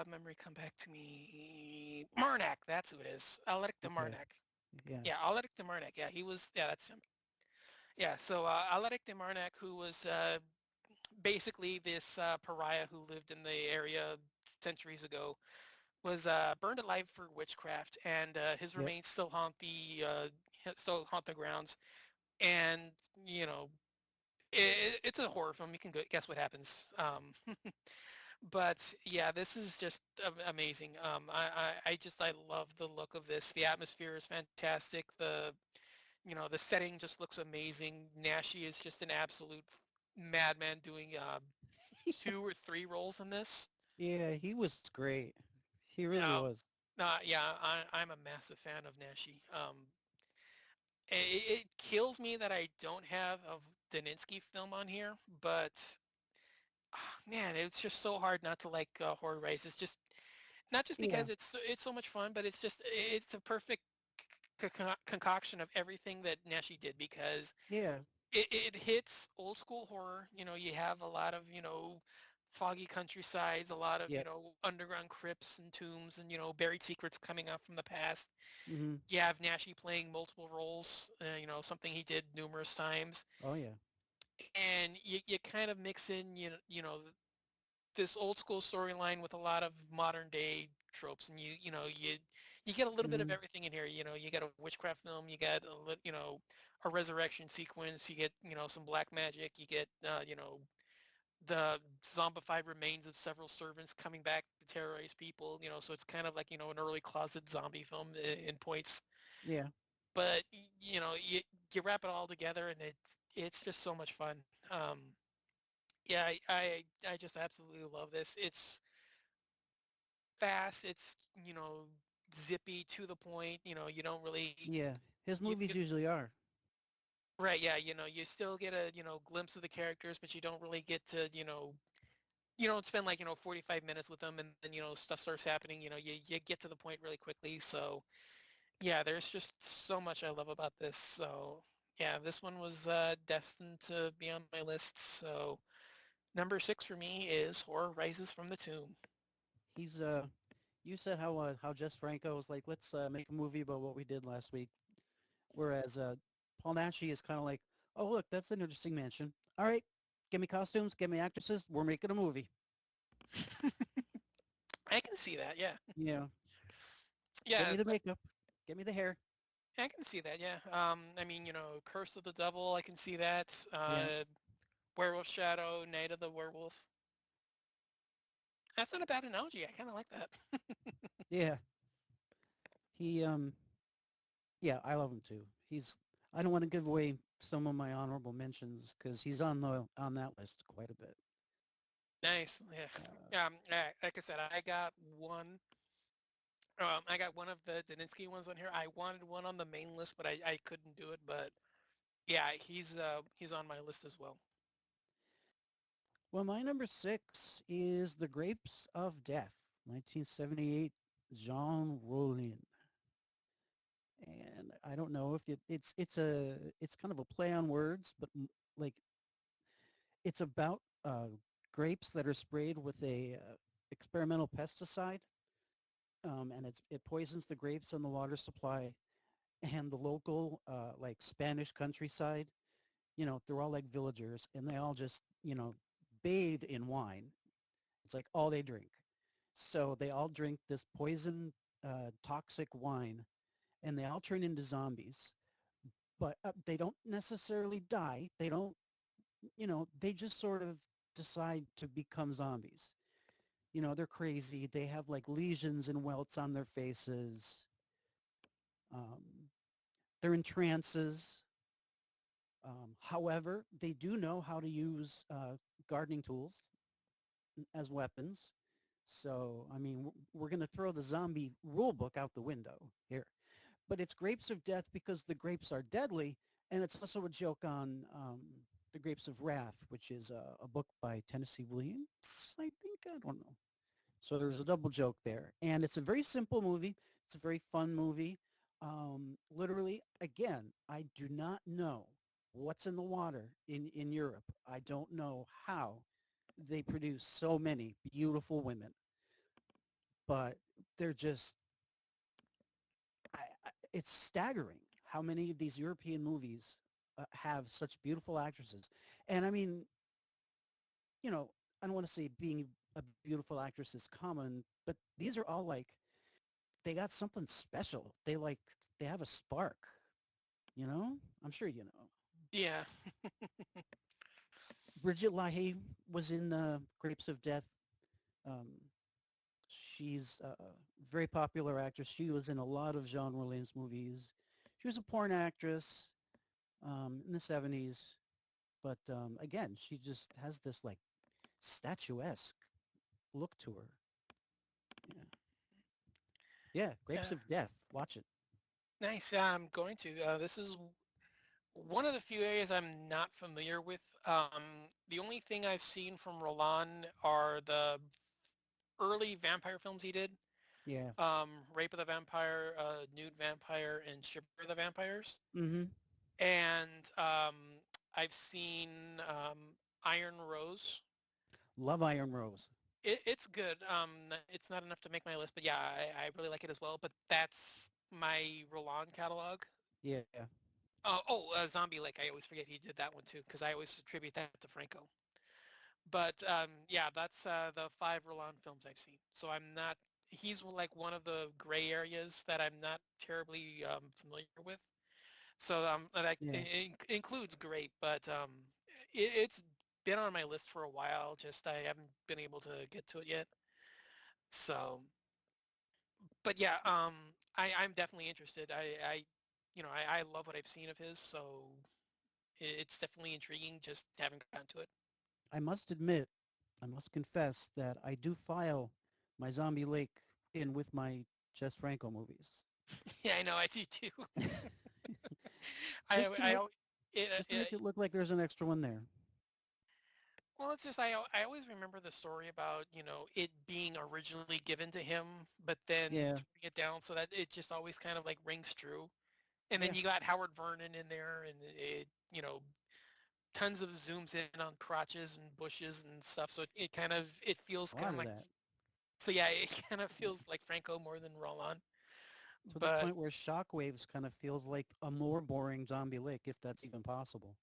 Memory come back to me. Marnak, that's who it is. Alaric de Okay. Marnak. Yeah. Yeah, Alaric de Marnak. Yeah, that's him. Yeah, so Alaric de Marnak, who was basically this pariah who lived in the area centuries ago, was burned alive for witchcraft, and his Yep. remains still haunt the grounds. And you know, it's a horror film. You can guess what happens. But yeah, this is just amazing. I love the look of this. The atmosphere is fantastic. The setting just looks amazing. Nashi is just an absolute madman doing two or three roles in this. Yeah, he was great. He really Um, was. yeah, I'm a massive fan of Nashi. It kills me that I don't have a Daninsky film on here, but man, it's just so hard not to like Horror Race. It's just not just Yeah. because it's so much fun, but it's a perfect concoction of everything that Nashi did because Yeah. it hits old school horror. You have a lot of foggy countrysides, a lot of Yep. underground crypts and tombs, and buried secrets coming out from the past. Hmm. You have Nashi playing multiple roles, something he did numerous times, Oh, yeah. and you kind of mix in this old school storyline with a lot of modern day tropes, and you get a little bit of Hmm. everything in here. You get a witchcraft film, you get a resurrection sequence, you get some black magic, you get the zombified remains of several servants coming back to terrorize people. So it's kind of like an early closet zombie film in points, Yeah. but you wrap it all together and it's just so much fun. Um, yeah, I just absolutely love this. It's fast. It's zippy to the point. You don't really Yeah. His you movies usually are. right. Yeah, you still get a glimpse of the characters, but you don't really get to you don't spend like 45 minutes with them, and then stuff starts happening. You get to the point really quickly. So yeah, there's just so much I love about this. So yeah, this one was destined to be on my list. So number six for me is Horror Rises from the Tomb. He's you said how Jess Franco was like, let's make a movie about what we did last week. Whereas Paul Naschy is kind of like, oh look, that's an interesting mansion. All right, give me costumes, give me actresses. We're making a movie. I can see that. Yeah. You know, get Yeah, me the makeup, get me the hair. I can see that. Yeah. I mean, Curse of the Devil. I can see that. Yeah. Werewolf Shadow, Night of the Werewolf. That's not a bad analogy. I kind of like that. Yeah, he yeah, I love him too. He's I don't want to give away some of my honorable mentions because he's on that list quite a bit. Nice. Yeah. Uh, Like I said, I got one of the Daninsky ones on here. I wanted one on the main list, but I couldn't do it. But yeah, he's on my list as well. well, my number 6 is The Grapes of Death, 1978, Jean Rollin. And I don't know if it's kind of a play on words, but like it's about grapes that are sprayed with a experimental pesticide, and it poisons the grapes and the water supply and the local like Spanish countryside. They're all like villagers, and they all just bathe in wine. It's like all they drink. So they all drink this poison, toxic wine, and they all turn into zombies. But they don't necessarily die. They don't, they just sort of decide to become zombies. They're crazy. They have like lesions and welts on their faces. Um, they're in trances. However, they do know how to use gardening tools as weapons. So, I mean, we're going to throw the zombie rule book out the window here. But it's Grapes of Death because the grapes are deadly, and it's also a joke on The Grapes of Wrath, which is a book by Tennessee Williams, I think. I don't know. So there's a double joke there. And it's a very simple movie. It's a very fun movie. Literally, again, I do not know what's in the water in Europe. I don't know how they produce so many beautiful women, but they're just, it's staggering how many of these European movies have such beautiful actresses. And I mean, I don't want to say being a beautiful actress is common, but these are all like, they got something special. They have a spark, you know? I'm sure you know. Yeah. Bridget Lahey was in Grapes of Death. Um, she's a very popular actress. She was in a lot of Jean Rollins movies. She was a porn actress in the 70s. But again, she just has this like statuesque look to her. Yeah. Yeah, Grapes Yeah. of Death. Watch it. Nice. Yeah, I'm going to. This is one of the few areas I'm not familiar with. The only thing I've seen from Roland are the early vampire films he did. Yeah. Rape of the Vampire, Nude Vampire, and Shiver the Vampires. Mm-hmm. And I've seen Iron Rose. Love Iron Rose. It's good. It's not enough to make my list, but yeah, I really like it as well. But that's my Roland catalog. Yeah. Zombie Lake. I always forget he did that one too, because I always attribute that to Franco. But yeah, that's the 5 Roland films I've seen. So I'm not. He's like one of the gray areas that I'm not terribly familiar with. So that Yeah. includes Grape, but it's been on my list for a while. Just I haven't been able to get to it yet. So, but yeah, I'm definitely interested. I love what I've seen of his, so it's definitely intriguing. Just haven't gotten to it. I must admit, I must confess that I do file my Zombie Lake in with my Jess Franco movies. Yeah, I know, I do too. I, just to I, make al- it, just to it, make it look like there's an extra one there. well, it's just I always remember the story about it being originally given to him, but then Yeah. turning it down, so that it just always kind of like rings true. And then Yeah. you got Howard Vernon in there, and it tons of zooms in on crotches and bushes and stuff. So it feels A kind lot of of like, that. so yeah, it kind of Yeah. feels like Franco more than Roland. To the But point where Shockwaves kind of feels like a more boring Zombie Lake, if that's even possible.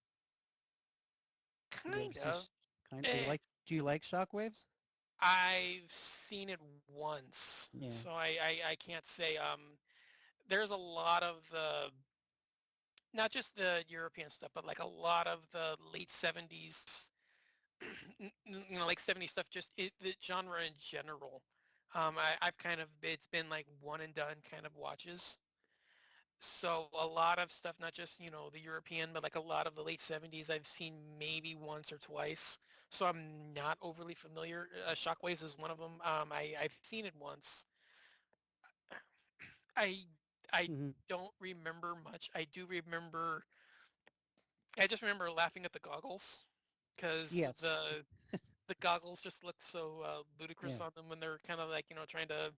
Did you ever kind see of. kind? Eh, Do you like Shockwaves? I've seen it once, Yeah. so I can't say. There's a lot of the not just the European stuff, but like a lot of the late 70s like 70s stuff, just the genre in general. I've kind of, it's been like one and done kind of watches. So a lot of stuff, not just, the European, but like a lot of the late 70s I've seen maybe once or twice. So I'm not overly familiar. Shockwaves is one of them. I've seen it once. I I Hmm. don't remember much. I just remember laughing at the goggles because Yes. the goggles just look so Yeah. ludicrous on them when they're kind of like, trying to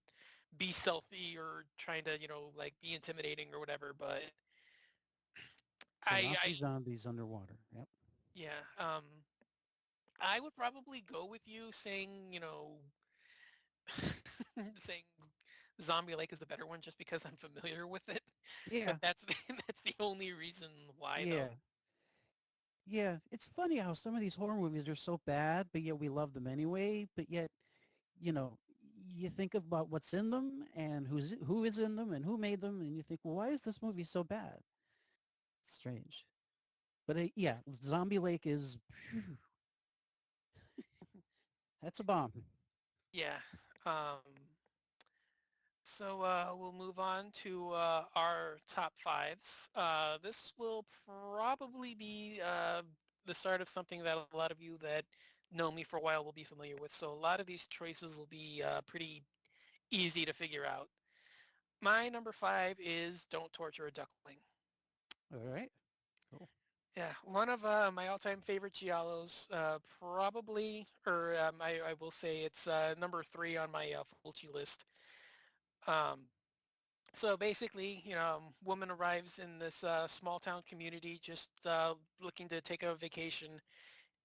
be stealthy or trying to, like be intimidating or whatever. But The I Nazi zombies underwater. Yep. yeah, I would probably go with you saying, saying Zombie Lake is the better one just because I'm familiar with it. But Yeah. that's the only reason why though. Yeah. Yeah. It's funny how some of these horror movies are so bad, but yet we love them anyway. But yet, you know, you think about what's in them and who is in them and who made them, and you think, well, why is this movie so bad? It's strange. But yeah, Zombie Lake is phew, that's a bomb. Yeah. Um, so we'll move on to our top fives. This will probably be the start of something that a lot of you that know me for a while will be familiar with. So a lot of these choices will be pretty easy to figure out. My number five is Don't Torture a Duckling. All right. Cool. Yeah, one of my all-time favorite giallos, probably, or I will say it's number three on my Fulci list. Um, so basically, woman arrives in this small town community just looking to take a vacation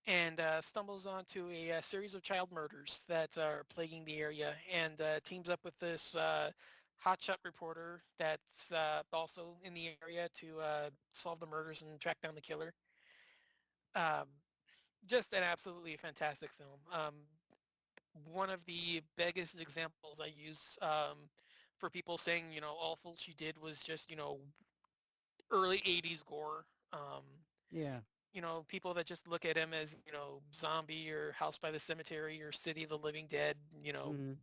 and stumbles onto a series of child murders that are plaguing the area and teams up with this hotshot reporter that's also in the area to solve the murders and track down the killer. Um, just an absolutely fantastic film. One of the biggest examples I use for people saying, all Fulci did was just, early 80s gore. Yeah. People that just look at him as, Zombie or House by the Cemetery or City of the Living Dead, Hmm.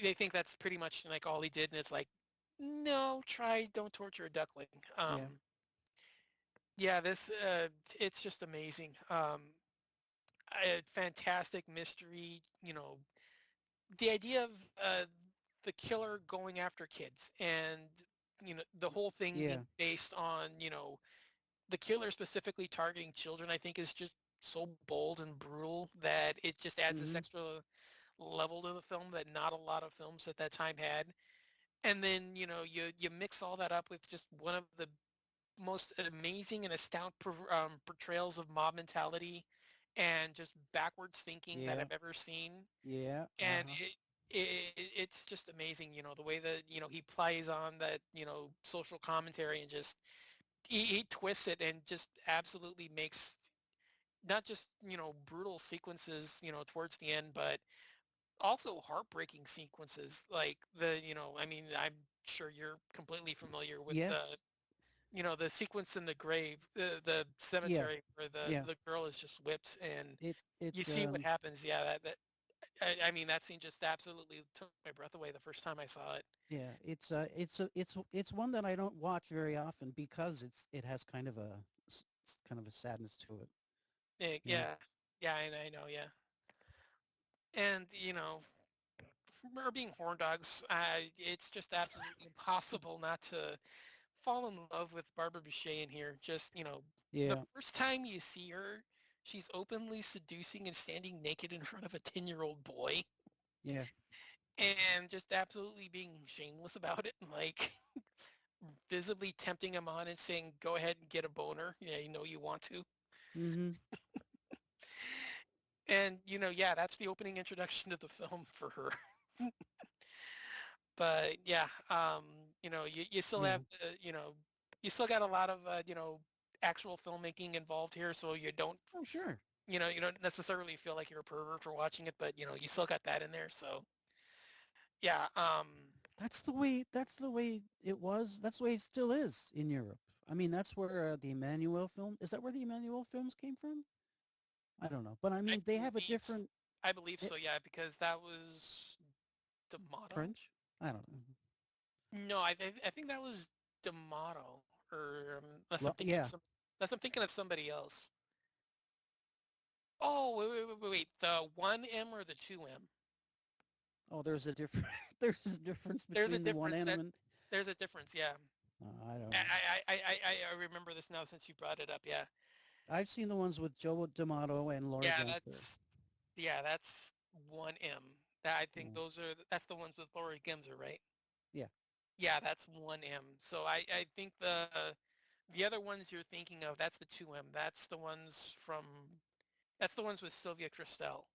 they think that's pretty much like all he did. And it's like, no, try Don't Torture a Duckling. Yeah. Yeah, it's just amazing. A fantastic mystery, the idea of the killer going after kids and the whole thing being Yeah. based on the killer specifically targeting children, I think is just so bold and brutal that it just adds this Hmm. extra level to the film that not a lot of films at that time had. And then you mix all that up with just one of the most amazing and astounding portrayals of mob mentality and just backwards thinking that Yeah. I've ever seen. Yeah. And Uh-huh. it's just amazing, the way that he plays on that social commentary and just he twists it and just absolutely makes not just brutal sequences towards the end, but also heartbreaking sequences like I mean, I'm sure you're completely familiar with Yes. the sequence in the grave, the Yeah. cemetery where the Yeah. the girl is just whipped and It you see what happens. Yeah, I mean, that scene just absolutely took my breath away the first time I saw it. yeah, it's one that I don't watch very often because it has kind of a sadness to it, you know. Yeah, yeah, I know, yeah. And, her being horn dogs, it's just absolutely impossible not to fall in love with Barbara Boucher in here. Just, the Yeah. first time you see her, she's openly seducing and standing naked in front of a 10-year-old boy Yeah. and just absolutely being shameless about it. Like, visibly tempting him on and saying, go ahead and get a boner. Yeah, you want to. Mhm. And, yeah, that's the opening introduction to the film for her. But yeah, you still Yeah. have, you still got a lot of, actual filmmaking involved here. So Oh, sure. you don't necessarily feel like you're a pervert for watching it, but, you still got that in there. So yeah, That's the way it was. That's the way it still is in Europe. I mean, that's where the Emmanuel film, is that where the Emmanuel films came from? I don't know, but I I mean they have a believe, different I believe it, so. Yeah, because that was D'Amato. French. I don't know. No, I think that was D'Amato, or unless I'm thinking of Yeah. some, unless I'm thinking of somebody else. Oh, wait. The 1M or the 2M? Oh, there's a different there's a difference There's a between the one difference. M That and there's a difference. Yeah, I don't know. I remember this now since you brought it up. Yeah, I've seen the ones with Joe D'Amato and Laura yeah. Gemser. That's 1M. That I think Yeah. that's the ones with Lori Gemser, right? Yeah. Yeah, that's 1M. So I think the other ones you're thinking of, that's the 2M. That's the ones with Sylvia Christel.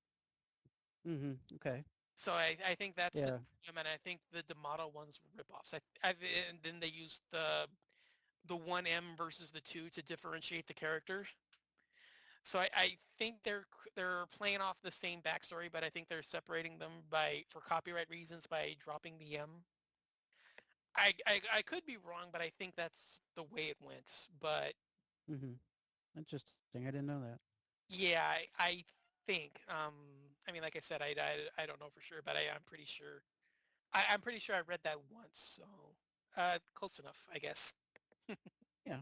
Okay. So I think that's the Yeah. 2M, and I think the D'Amato ones were ripoffs. And then they used the 1M versus the 2 to differentiate the characters. So I think they're playing off the same backstory, but I think they're separating them for copyright reasons by dropping the M. I could be wrong, but I think that's the way it went. But hmm Interesting. I didn't know that. yeah, I think. I mean, like I said, I don't know for sure, but I'm pretty sure. I'm pretty sure I read that once. So close enough, I guess. Yeah.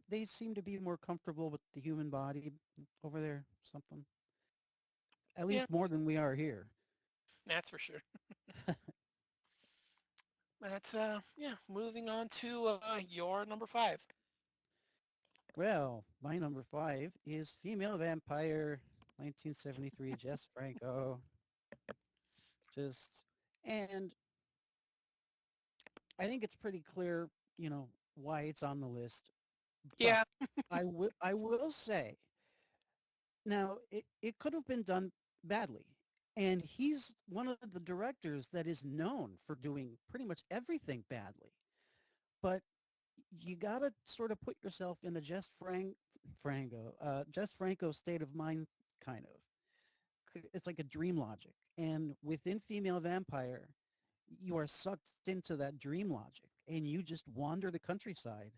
They seem to be more comfortable with the human body over there. Something. At Yeah, least more than we are here. that's for sure. That's yeah. Moving on to your number five. Well, my number five is Female Vampire, 1973, Jess Franco. Just and I think it's pretty clear, why it's on the list. But Yeah, I will say now it could have been done badly. And he's one of the directors that is known for doing pretty much everything badly. But you got to sort of put yourself in a Jess Franco state of mind, kind of. It's like a dream logic. And within Female Vampire, you are sucked into that dream logic and you just wander the countryside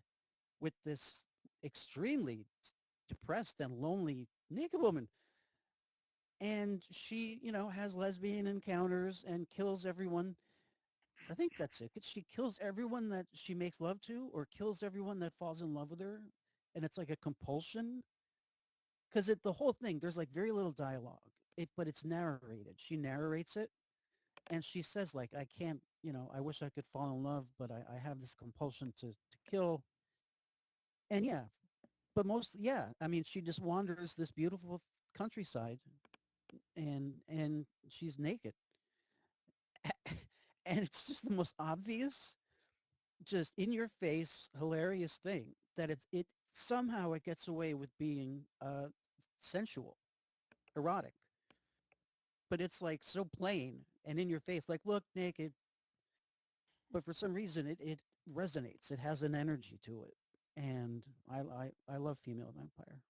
with this extremely depressed and lonely naked woman. And she, has lesbian encounters and kills everyone. I think that's it. She kills everyone that she makes love to or kills everyone that falls in love with her. And it's like a compulsion. Because the whole thing, there's like very little dialogue, but it's narrated. She narrates it and she says like, I can't, I wish I could fall in love, but I have this compulsion to kill. And yeah, but yeah, I mean, she just wanders this beautiful countryside and she's naked. And it's just the most obvious, just in your face, hilarious thing that it somehow it gets away with being sensual, erotic, but it's like so plain and in your face, like look naked. But for some reason, it resonates. It has an energy to it, and I love Female Vampire.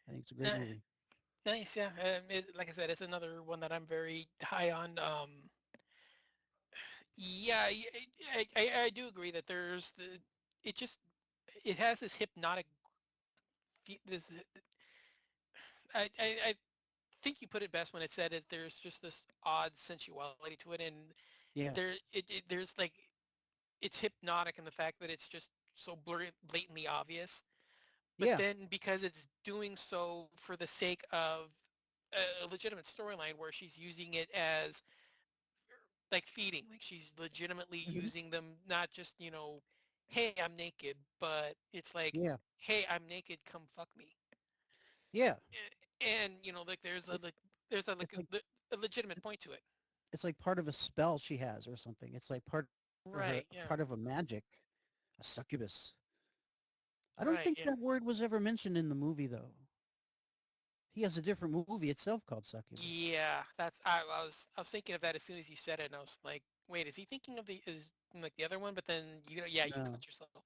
I think it's a great N- movie. nice. Yeah, like I said, it's another one that I'm very high on. Yeah, I do agree that it just it has this hypnotic this I think you put it best when it said that there's just this odd sensuality to it, and Yeah, there's like it's hypnotic in the fact that it's just so blatantly obvious. But yeah, then because it's doing so for the sake of a legitimate storyline where she's using it as like feeding, like she's legitimately hmm using them, not just, hey, I'm naked, but it's like, yeah, hey, I'm naked, come fuck me. yeah. And, like It, there's a it's like like a legitimate point to it. it's like part of a spell she has or something. It's like Right, yeah. part of a magic, a succubus. I don't Right, think yeah. that word was ever mentioned in the movie though. He has a different movie itself called Succubus. Yeah, I was thinking of that as soon as you said it, and I was like, wait, is he thinking of is like the other one? But then yeah, you No, caught yourself.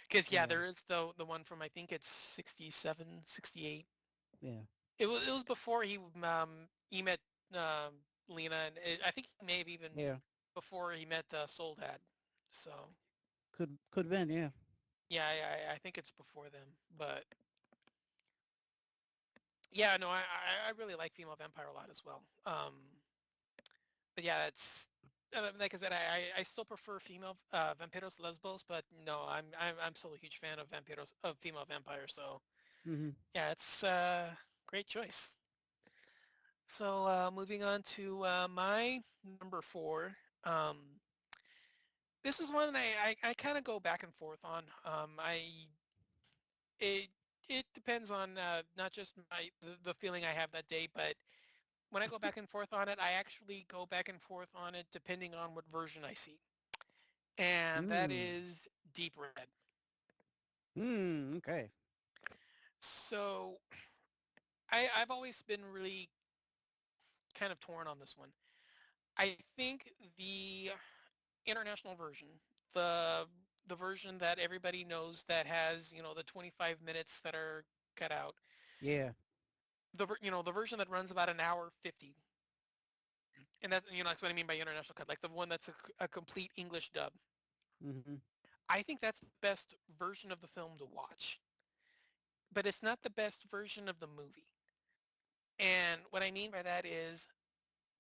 Because yeah, yeah, there is the one from I think it's 67, 68. yeah, It was before he met um, Lena, and I think he may have even yeah. before he met Soldad. So Could have been, yeah. yeah, I think it's before them. But Yeah, no, I really like female vampire a lot as well. But yeah, it's like I said, I still prefer female vampiros lesbos, but no, I'm still a huge fan of vampiros of female vampires. So Hmm. yeah, it's great choice. So moving on to my number four. Um, this is one I kind of go back and forth on. It it depends on not just the feeling I have that day, but when I go back and forth on it, I actually go back and forth on it depending on what version I see. And that Mm. is Deep Red. Mm. Okay. So I've always been really kind of torn on this one. I think the international version, the the version that everybody knows that has, the 25 minutes that are cut out, Yeah. the version that runs about an hour 50, and that's what I mean by international cut, like the one that's a complete English dub. Hmm. I think that's the best version of the film to watch, but it's not the best version of the movie. And what I mean by that is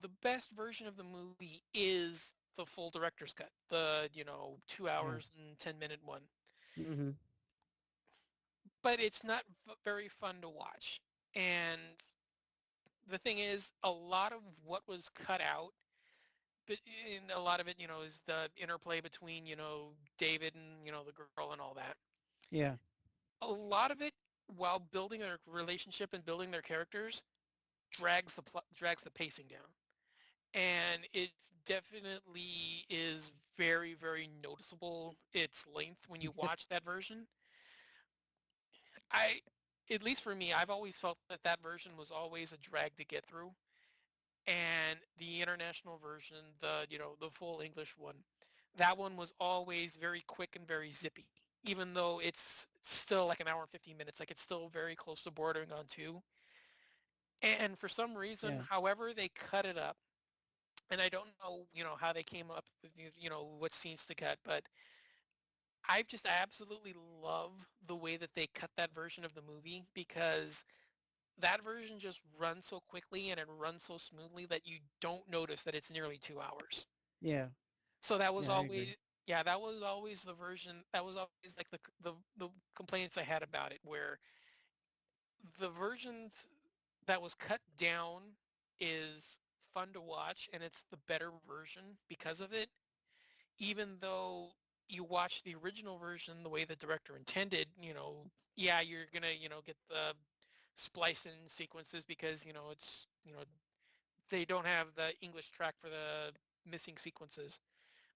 the best version of the movie is the full director's cut, the 2 Yeah. hours and 10-minute one. Hmm. But it's not very fun to watch. And the thing is, a lot of what was cut out, but in a lot of it, is the interplay between, David and, the girl and all that. Yeah. A lot of it, while building their relationship and building their characters, drags the pacing down. And it definitely is very, very noticeable, its length when you watch that version. I, at least for me, I've always felt that that version was always a drag to get through. And the international version, the full English one, that one was always very quick and very zippy, even though it's still like an hour and 15 minutes, like it's still very close to bordering on two. And for some reason, Yeah. however they cut it up, and I don't know, how they came up with, what scenes to cut, but I just absolutely love the way that they cut that version of the movie because that version just runs so quickly and it runs so smoothly that you don't notice that it's nearly 2 hours. Yeah. So that was Yeah. I agree. always, yeah, that was always the version, that was always like the complaints I had about it, where the versions that was cut down is fun to watch and it's the better version because of it, even though you watch the original version the way the director intended, yeah, you're gonna, get the splicing sequences because, they don't have the English track for the missing sequences.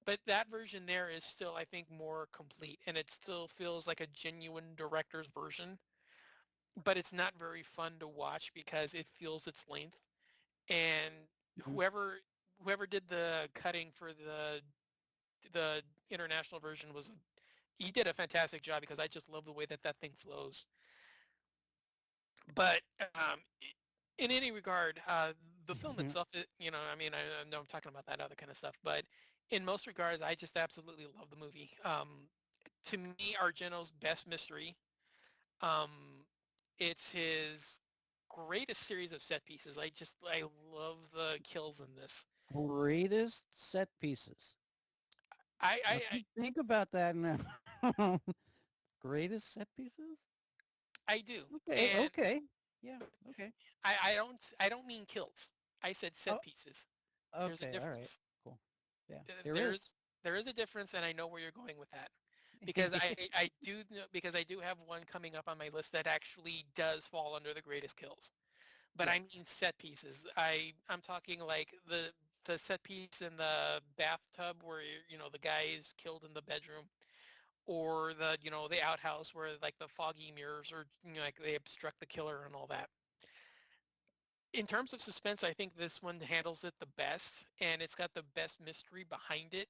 But that version there is still, I think, more complete and it still feels like a genuine director's version, but it's not very fun to watch because it feels its length. And Hmm. whoever did the cutting for the international version he did a fantastic job because I just love the way that that thing flows. But in any regard, the film itself, I mean, I know I'm talking about that other kind of stuff, but in most regards, I just absolutely love the movie. To me, Argento's best mystery. Um, it's his greatest series of set pieces. I love the kills in this. Greatest set pieces. I, I, I Think about that now. Greatest set pieces? I do, Okay. and Okay. Yeah. Okay. I don't mean kills. I said Oh. set pieces. There's a Okay. All right. difference. Cool. Yeah. Uh, There There is is. there is a difference, and I know where you're going with that because I do because I do have one coming up on my list that actually does fall under the greatest kills. But Yeah. I mean set pieces. I'm talking like the set piece in the bathtub where the guy is killed in the bedroom, or the outhouse where like the foggy mirrors or like they obstruct the killer and all that. In terms of suspense, I think this one handles it the best, and it's got the best mystery behind it.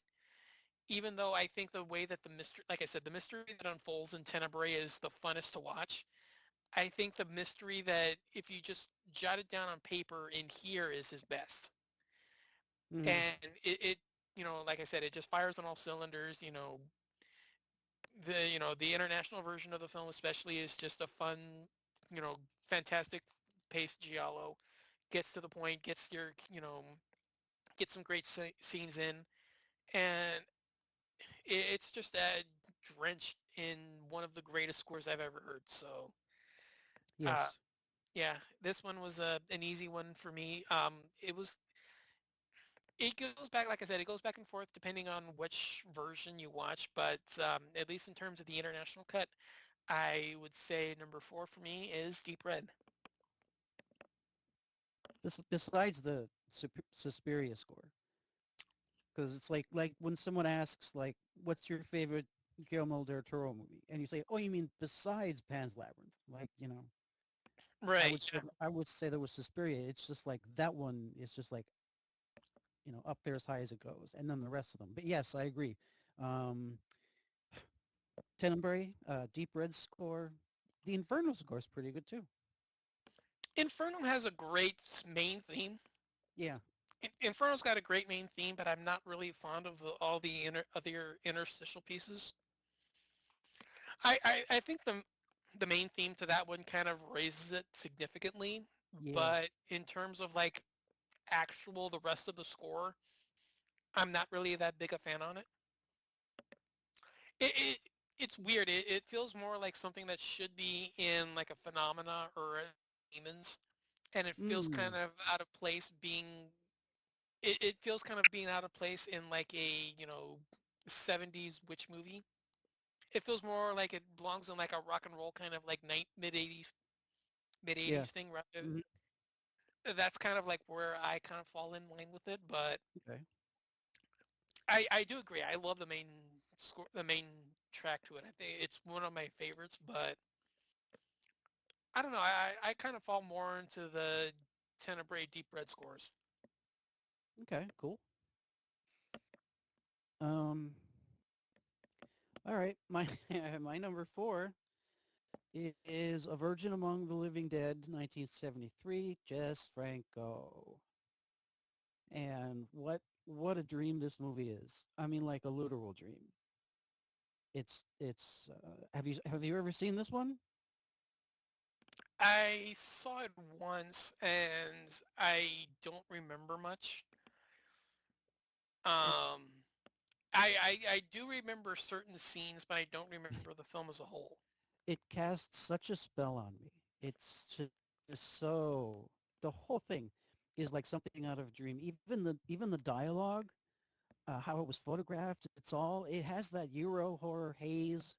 Even though I think the way that the mystery, like I said, the mystery that unfolds in Tenebrae is the funnest to watch. I think the mystery that if you just jot it down on paper in here is his best. Hmm. And it like I said, it just fires on all cylinders. The international version of the film especially is just a fun, you know, fantastic paced giallo, gets to the point, gets your get some great scenes in, and it's just drenched in one of the greatest scores I've ever heard. So uh, Yes. yeah, this one was an easy one for me. It goes back, like I said, it goes back and forth depending on which version you watch. But at least in terms of the international cut, I would say number four for me is Deep Red. Besides the Suspiria score, because it's like when someone asks like, "What's your favorite Guillermo del Toro movie?" and you say, "Oh, you mean besides Pan's Labyrinth?" Like, Right. Yeah. I would say there was Suspiria. It's just like that one is just like up there as high as it goes, and then the rest of them. But yes, I agree. Um, Tenebrae, Deep Red score, the Inferno score is pretty good too. Inferno has a great main theme. Yeah. Inferno's got a great main theme, but I'm not really fond of all the other interstitial pieces. I think the main theme to that one kind of raises it significantly, Yeah. but in terms of like actual the rest of the score, I'm not really that big a fan on it. It it's weird. It feels more like something that should be in like a Phenomena or a Demons, and it feels kind Mm. of out of place being. It feels kind of being out of place in like a 70s witch movie. It feels more like it belongs in like a rock and roll kind of like mid Yeah. 80s thing. Rather, Hmm. that's kind of like where I kind of fall in line with it. But Okay. I do agree. I love the main score, the main track to it. I think it's one of my favorites. But I don't know. I kind of fall more into the Tenebrae Deep Red scores. Okay. Cool. Um. All right. My my number four is A Virgin Among the Living Dead, 1973, Jess Franco. And what a dream this movie is. I mean, like a literal dream. It's have you ever seen this one? I saw it once and I don't remember much. It Um, I do remember certain scenes, but I don't remember the film as a whole. it casts such a spell on me. It's just so the whole thing is like something out of a dream. Even the dialogue, how it was photographed, it has that Euro horror haze.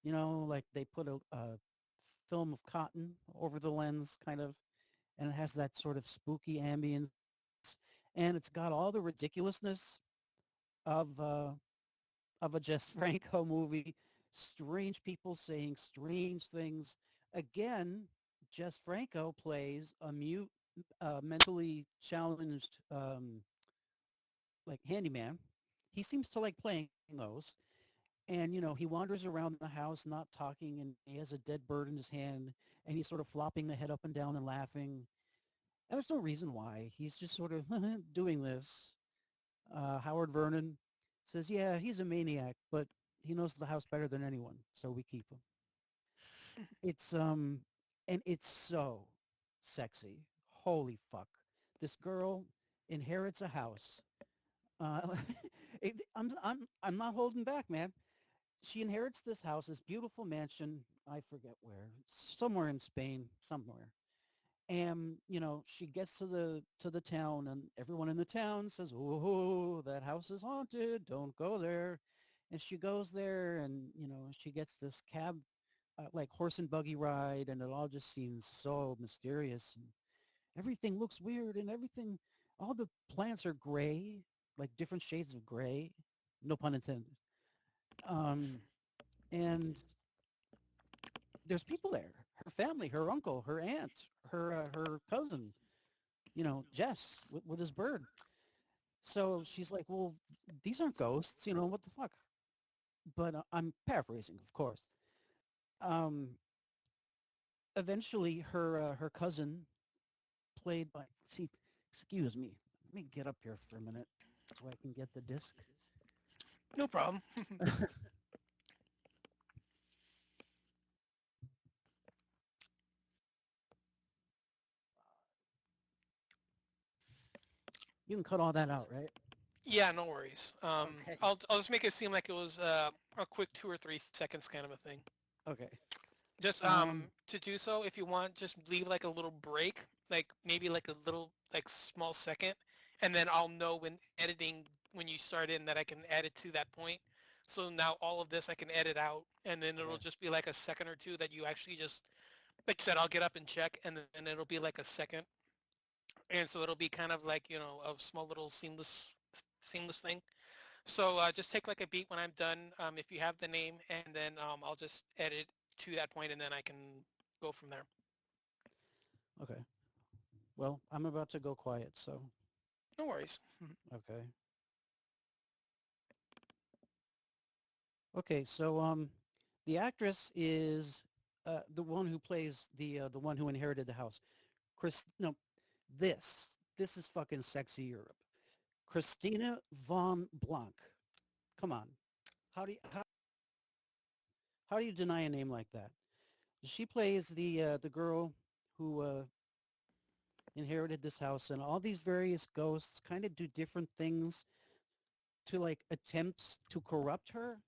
Like they put a film of cotton over the lens, kind of, and it has that sort of spooky ambience, and it's got all the ridiculousness of a Jess Franco movie. Strange people saying strange things. Again, Jess Franco plays a mute, mentally challenged, like handyman. He seems to like playing those. And, he wanders around the house not talking, and he has a dead bird in his hand, and he's sort of flopping the head up and down and laughing. And there's no reason why. He's just sort of doing this. Howard Vernon says, yeah, he's a maniac, but he knows the house better than anyone, so we keep him. It's and it's so sexy. Holy fuck. This girl inherits a house. Uh, I'm not holding back, man. She inherits this house, this beautiful mansion. I forget where, somewhere in Spain, somewhere. And she gets to the town, and everyone in the town says, "Oh, that house is haunted. Don't go there." And she goes there, and she gets this cab, like horse and buggy ride, and it all just seems so mysterious. And everything looks weird, and all the plants are gray, like different shades of gray. No pun intended. Um, and there's people there. Her family, her uncle, her aunt, her cousin, Jess with his bird. So she's like, well, these aren't ghosts, what the fuck? But I'm paraphrasing, of course. Um, Eventually, her cousin, played by, see, excuse me, let me get up here for a minute so I can get the disc. No problem. You can cut all that out, right? Yeah, no worries. Okay. I'll just make it seem like it was a quick 2 or 3 seconds kind of a thing. Okay. Just Um, to do so, if you want, just leave like a little break, like maybe like a little like small second, and then I'll know when editing when you start in that I can add it to that point. So now all of this I can edit out, and then it'll okay. just be like a second or two that you actually just like you said. I'll get up and check, and then it'll be like a second, and so it'll be kind of like a small little seamless thing. So just take like a beat when I'm done, if you have the name, and then I'll just edit to that point, and then I can go from there. Okay. Well, I'm about to go quiet, so No worries. okay. Okay, so the actress is the one who plays the one who inherited the house. Chris, no, this is fucking sexy Europe. Christina von Blanc. Come on, how do you deny a name like that? She plays the girl who inherited this house, and all these various ghosts kind of do different things to like attempts to corrupt her.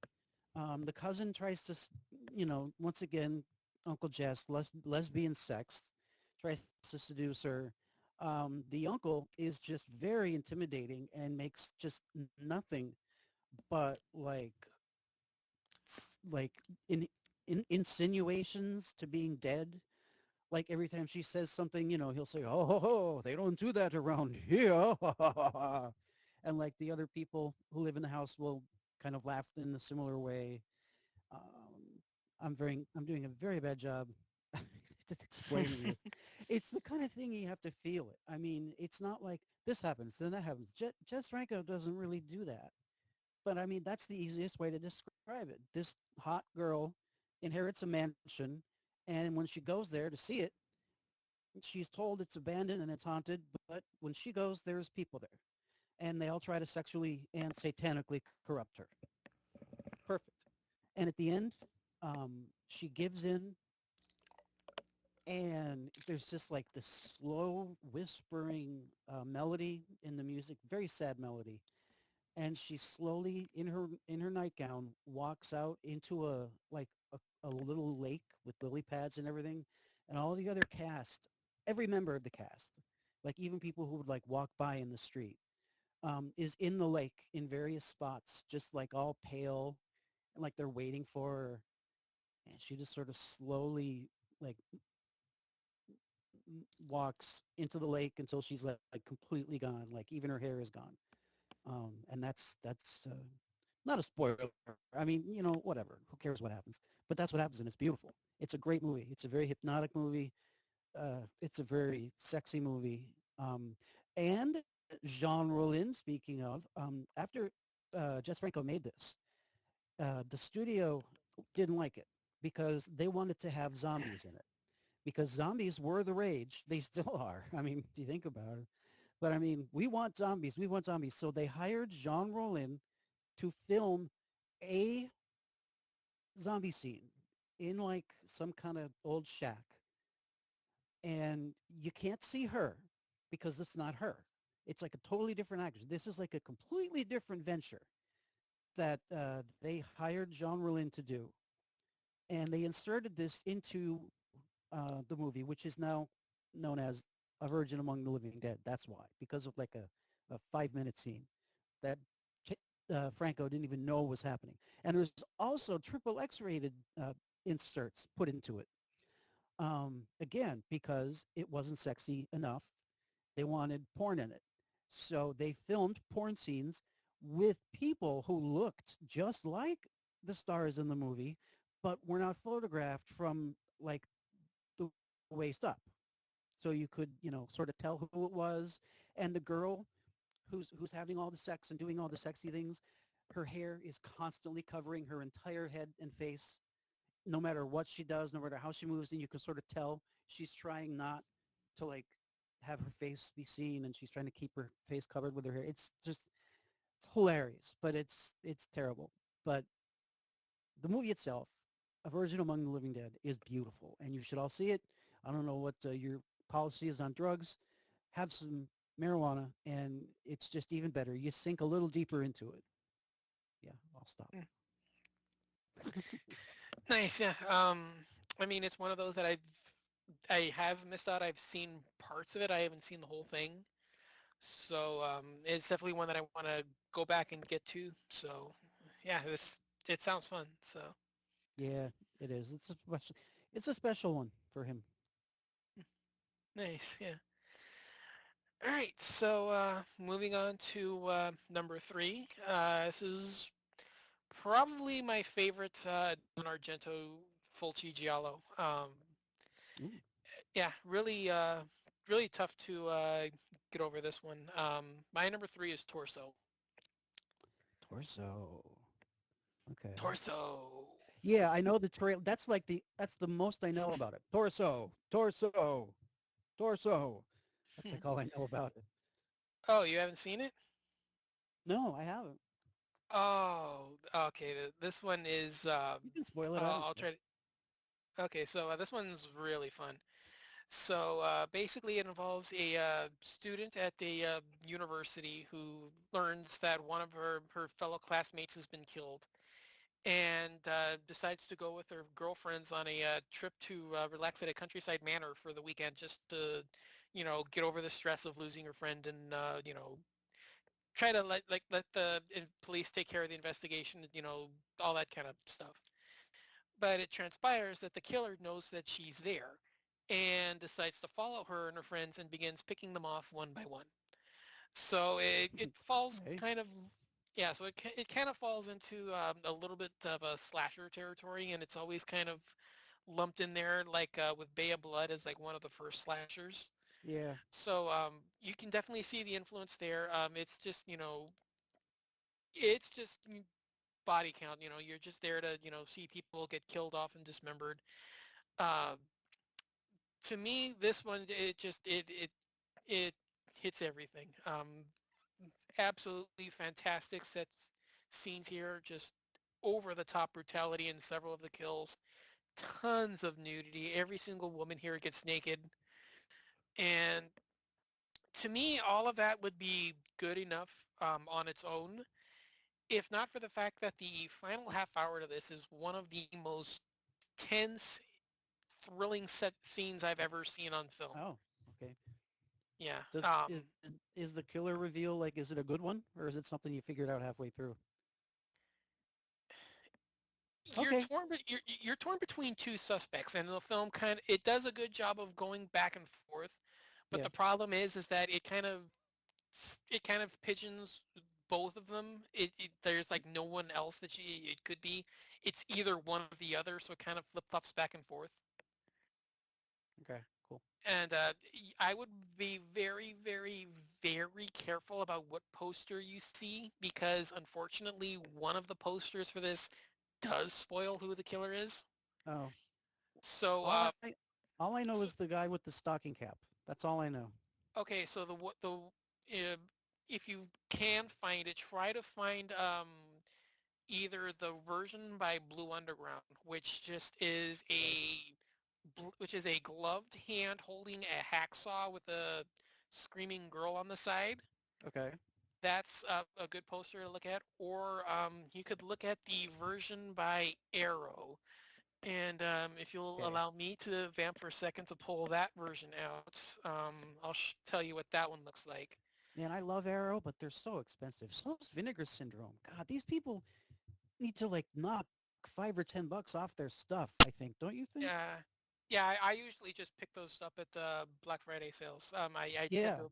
The cousin tries to, once again, Uncle Jess, lesbian sex, tries to seduce her. The uncle is just very intimidating and makes just nothing but like in, insinuations to being dead. Like every time she says something, he'll say, "Oh, ho, ho, they don't do that around here." And like the other people who live in the house will kind of laugh in a similar way. Um, I'm doing a very bad job just explaining it. It's the kind of thing you have to feel it. I mean, it's not like this happens, then that happens. Jess Franco doesn't really do that. But I mean, that's the easiest way to describe it. This hot girl inherits a mansion, and when she goes there to see it, she's told it's abandoned and it's haunted, but when she goes, there's people there. And they all try to sexually and satanically corrupt her. Perfect. And at the end, she gives in, and there's just like this slow whispering melody in the music, very sad melody. And she slowly, in her nightgown, walks out into a little lake with lily pads and everything, and all the other cast, every member of the cast, like even people who would like walk by in the street, is in the lake in various spots, just like all pale and like they're waiting for her. And she just sort of slowly like walks into the lake until she's like completely gone, like even her hair is gone. And that's not a spoiler. I mean, whatever. Who cares what happens? But that's what happens, and it's beautiful. It's a great movie. It's a very hypnotic movie. It's a very sexy movie. And Jean Rollin, speaking of, after Jess Franco made this, the studio didn't like it because they wanted to have zombies in it. Because zombies were the rage. They still are. I mean, if you think about it. But I mean, we want zombies. We want zombies. So they hired Jean Rollin to film a zombie scene in like some kind of old shack. And you can't see her because it's not her. It's like a totally different actress. This is like a completely different venture that they hired Jean Rollin to do. And they inserted this into the movie, which is now known as A Virgin Among the Living Dead. That's why, because of like a 5-minute scene that Franco didn't even know was happening. And there's also triple X-rated inserts put into it. Again, because it wasn't sexy enough, they wanted porn in it. So they filmed porn scenes with people who looked just like the stars in the movie, but were not photographed from like the waist up. So you could, sort of tell who it was. And the girl who's having all the sex and doing all the sexy things, her hair is constantly covering her entire head and face, no matter what she does, no matter how she moves, and you can sort of tell she's trying not to like have her face be seen, and she's trying to keep her face covered with her hair. It's hilarious, but it's terrible. But the movie itself, A Virgin Among the Living Dead, is beautiful, and you should all see it. I don't know what your policy is on drugs. Have some marijuana, and it's just even better. You sink a little deeper into it. Yeah, I'll stop. Mm. Nice, yeah. I mean, it's one of those that I have missed out. I've seen parts of it. I haven't seen the whole thing. So it's definitely one that I want to go back and get to. So yeah, this it sounds fun. So Yeah, it is. It's a special one for him. nice, yeah. All right, so moving on to number three. This is probably my favorite Don Argento Fulci Giallo. Ooh, Yeah, really, really tough to get over this one. My number three is Torso. torso. Okay. Torso. Yeah, I know the trail. That's the most I know about it. Torso, torso, torso. That's like all I know about it. Oh, you haven't seen it? No, I haven't. Oh, okay. This one is. You can spoil it. I I'll, don't I'll care. try to. Okay, so this one's really fun. So basically, it involves a student at a university who learns that one of her fellow classmates has been killed, and decides to go with her girlfriends on a trip to relax at a countryside manor for the weekend, just to, get over the stress of losing her friend, and try to let the police take care of the investigation, all that kind of stuff. But it transpires that the killer knows that she's there and decides to follow her and her friends and begins picking them off one by one. So it falls Okay. kind of, yeah, so it kind of falls into a little bit of a slasher territory, and it's always kind of lumped in there, like with Bay of Blood as like one of the first slashers. Yeah. So you can definitely see the influence there. It's just, it's just body count. You're just there to, see people get killed off and dismembered. Uh, to me, this one, it hits everything. Absolutely fantastic scenes here, just over the top brutality in several of the kills. Tons of nudity. Every single woman here gets naked. And to me, all of that would be good enough on its own, if not for the fact that the final half hour to this is one of the most tense, thrilling set scenes I've ever seen on film. Oh, okay. Yeah. Does is the killer reveal like is it a good one or is it something you figured out halfway through? You're Okay. torn, but you're torn between two suspects, and the film it does a good job of going back and forth. But Yeah. the problem is that it kind of pigeons both of them. There's like no one else that it could be. It's either one or the other, so it kind of flip flops back and forth. Okay. Cool. And I would be very, very, very careful about what poster you see, because unfortunately, one of the posters for this does spoil who the killer is. Oh, So, all I all I know so is the guy with the stocking cap. That's all I know. okay, so if you can find it, try to find either the version by Blue Underground, Okay. which is a gloved hand holding a hacksaw with a screaming girl on the side. Okay. That's a good poster to look at. Or you could look at the version by Arrow. And if you'll Okay. allow me to vamp for a second to pull that version out, I'll tell you what that one looks like. Man, I love Arrow, but they're so expensive. So is Vinegar Syndrome. God, these people need to like knock $5 or $10 off their stuff, I think. Don't you think? Yeah, yeah. I usually just pick those up at Black Friday sales. I tend Yeah. to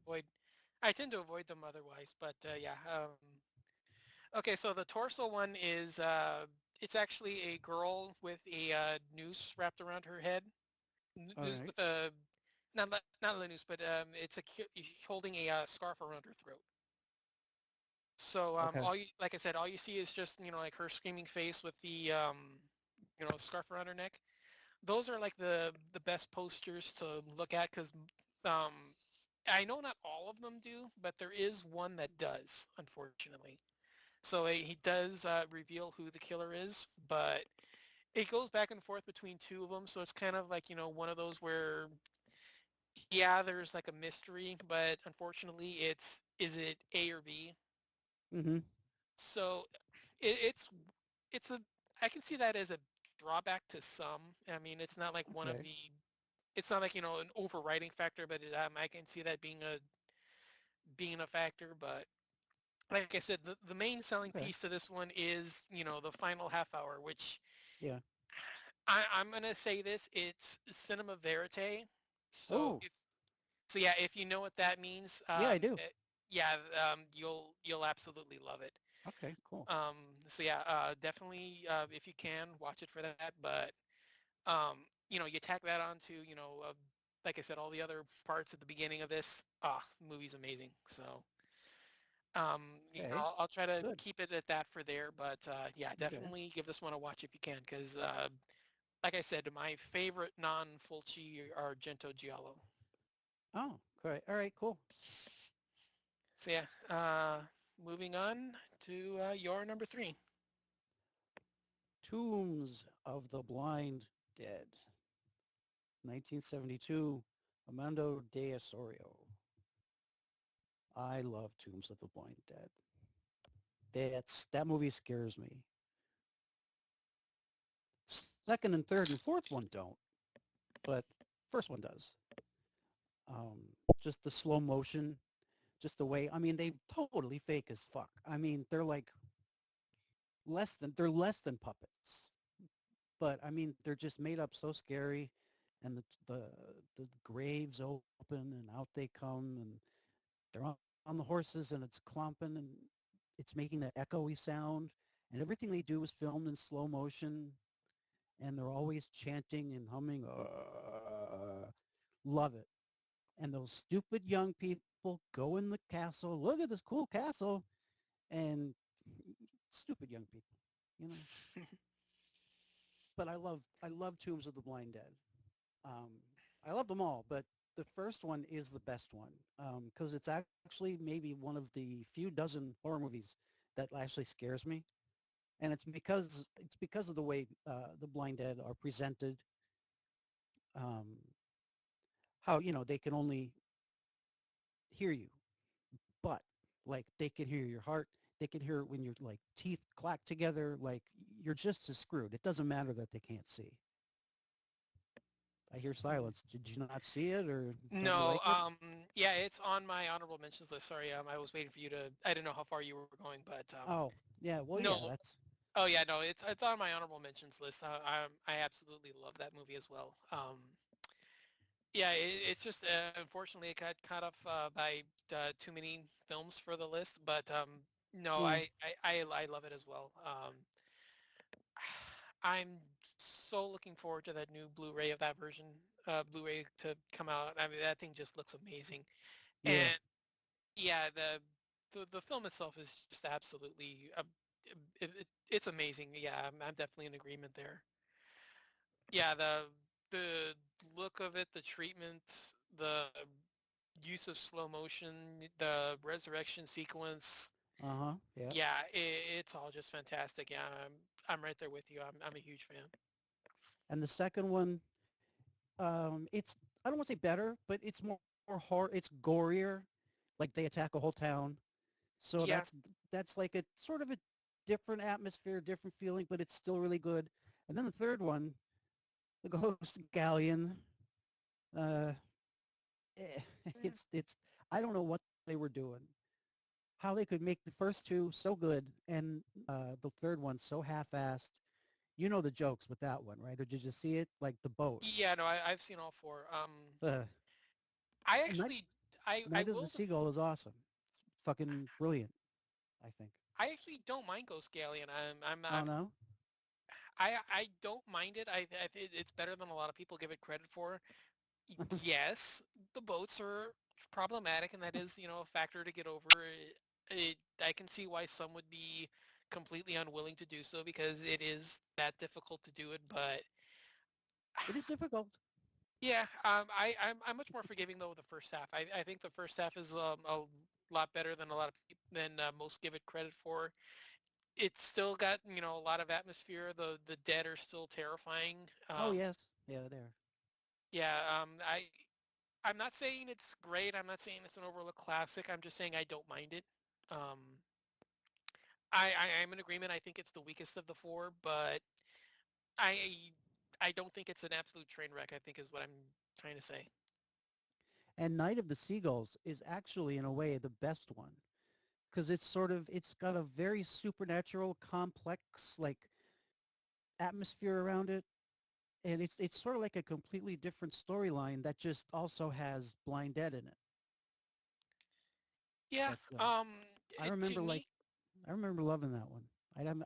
avoid them otherwise. But yeah. Okay, so the torso one is it's actually a girl with a noose wrapped around her head. All Noose right. with a not a noose, but it's holding a scarf around her throat. So Okay. like I said, all you see is just like her screaming face with the scarf around her neck. Those are like the best posters to look at, because um, I know not all of them do, but there is one that does, unfortunately. So he does reveal who the killer is, but it goes back and forth between two of them. So it's kind of like one of those where yeah, there's like a mystery, but unfortunately, it's is it A or B? Mm-hmm. So it's a I can see that as a drawback to some. I mean, it's not like one of Okay. the it's not like an overriding factor, but I can see that being a factor. But like I said, the main selling Okay. piece to this one is the final half hour, which Yeah. I'm gonna say this, it's cinema verite. So Oh, yeah, if you know what that means, yeah, I do. yeah, you'll absolutely love it. Okay, cool. Um, so yeah, definitely if you can watch it for that. But you tack that onto like I said, all the other parts at the beginning of this. The movie's amazing. So Okay, I'll try to good. keep it at that for there. But yeah, Okay. definitely give this one a watch if you can, because like I said, my favorite non-Fulci Argento Giallo. Oh, great. All right, cool. So yeah, moving on to your number three. Tombs of the Blind Dead, 1972, Amando de Osorio. I love Tombs of the Blind Dead. That movie scares me. Second and third and fourth one don't, but first one does. Um, just the slow motion, just the way. I mean, they totally fake as fuck. I mean, they're less than puppets, but I mean, they're just made up so scary, and the graves open and out they come, and they're on the horses, and it's clomping, and it's making that echoey sound, and everything they do is filmed in slow motion, and they're always chanting and humming. Love it. And those stupid young people go in the castle. Look at this cool castle, and stupid young people, you know. But I love Tombs of the Blind Dead. Um, I love them all, but the first one is the best one because it's actually maybe one of the few dozen horror movies that actually scares me, and it's because of the way the Blind Dead are presented. Um, how they can only hear you, but like they can hear your heart. They can hear it when your like teeth clack together. Like you're just as screwed. It doesn't matter that they can't see. I hear silence. Did you not see it, or don't you No, like it? yeah, it's on my honorable mentions list. Sorry, I was waiting for you to. I didn't know how far you were going, but Oh, yeah. Well, no. yeah. That's Oh yeah, no, it's on my honorable mentions list. I absolutely love that movie as well. Yeah, it's just unfortunately it got caught off by too many films for the list, but no, yeah. I love it as well. I'm so looking forward to that new Blu-ray of that version, Blu-ray to come out. I mean, that thing just looks amazing. Yeah. And yeah, the film itself is just absolutely it's amazing. Yeah, I'm definitely in agreement there. Yeah, the look of it, the treatment, the use of slow motion, the resurrection sequence. Uh-huh. Yeah. Yeah, it's all just fantastic. Yeah, I'm right there with you. I'm a huge fan. And the second one, it's I don't want to say better, but it's more horror. It's gorier. Like they attack a whole town. So Yeah, that's like a sort of a different atmosphere, different feeling, but it's still really good. And then the third one, the Ghost Galleon, uh, eh, it's I don't know what they were doing. How they could make the first two so good and the third one so half-assed. You know the jokes with that one, right? Or did you see it? Like the boat. yeah, no, I've seen all four. Uh, I Night, actually, I Night of the will, Seagull is awesome. It's fucking brilliant, I think. I actually don't mind Ghost Galleon. Oh, no? I don't mind it. I think it's better than a lot of people give it credit for. Yes, the boats are problematic, and that is, a factor to get over. I can see why some would be completely unwilling to do so because it is that difficult to do it. But It is difficult. yeah, I'm much more forgiving though with the first half. I think the first half is a lot better than a lot of people than most give it credit for. It's still got a lot of atmosphere. The dead are still terrifying. Oh, yes. Yeah, there. Yeah, I'm not saying it's great. I'm not saying it's an overlooked classic. I'm just saying I don't mind it. Um, I am in agreement. I think it's the weakest of the four, but I I don't think it's an absolute train wreck. I think is what I'm trying to say. And Night of the Seagulls is actually, in a way, the best one because it's got a very supernatural, complex, like atmosphere around it, and it's sort of like a completely different storyline that just also has Blind Dead in it. Yeah. But I To remember like me, I remember loving that one.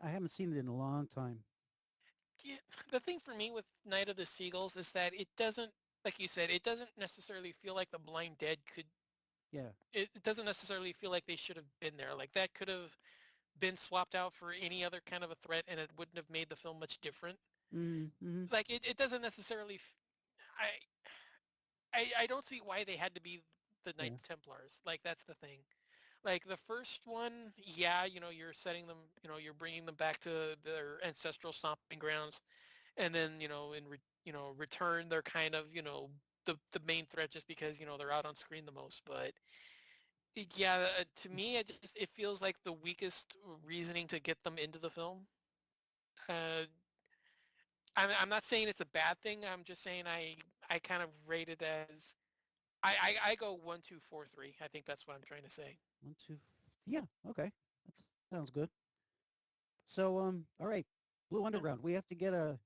I haven't seen it in a long time. yeah, the thing for me with Night of the Seagulls is that it doesn't, like you said, it doesn't necessarily feel like the Blind Dead could. Yeah. It doesn't necessarily feel like they should have been there. Like that could have been swapped out for any other kind of a threat, and it wouldn't have made the film much different. Mm-hmm. Like it doesn't necessarily. I don't see why they had to be the Yeah. Knights Templars. Like that's the thing. Like the first one, yeah, you're setting them, you're bringing them back to their ancestral stomping grounds, and then return they're kind of the main threat just because they're out on screen the most. But yeah, to me it feels like the weakest reasoning to get them into the film. Uh, I'm not saying it's a bad thing. I'm just saying I kind of rate it as I go 1, 2, 4, 3. I think that's what I'm trying to say. One, two. Yeah. Okay. That sounds good. So all right, Blue Yeah, Underground. We have to get a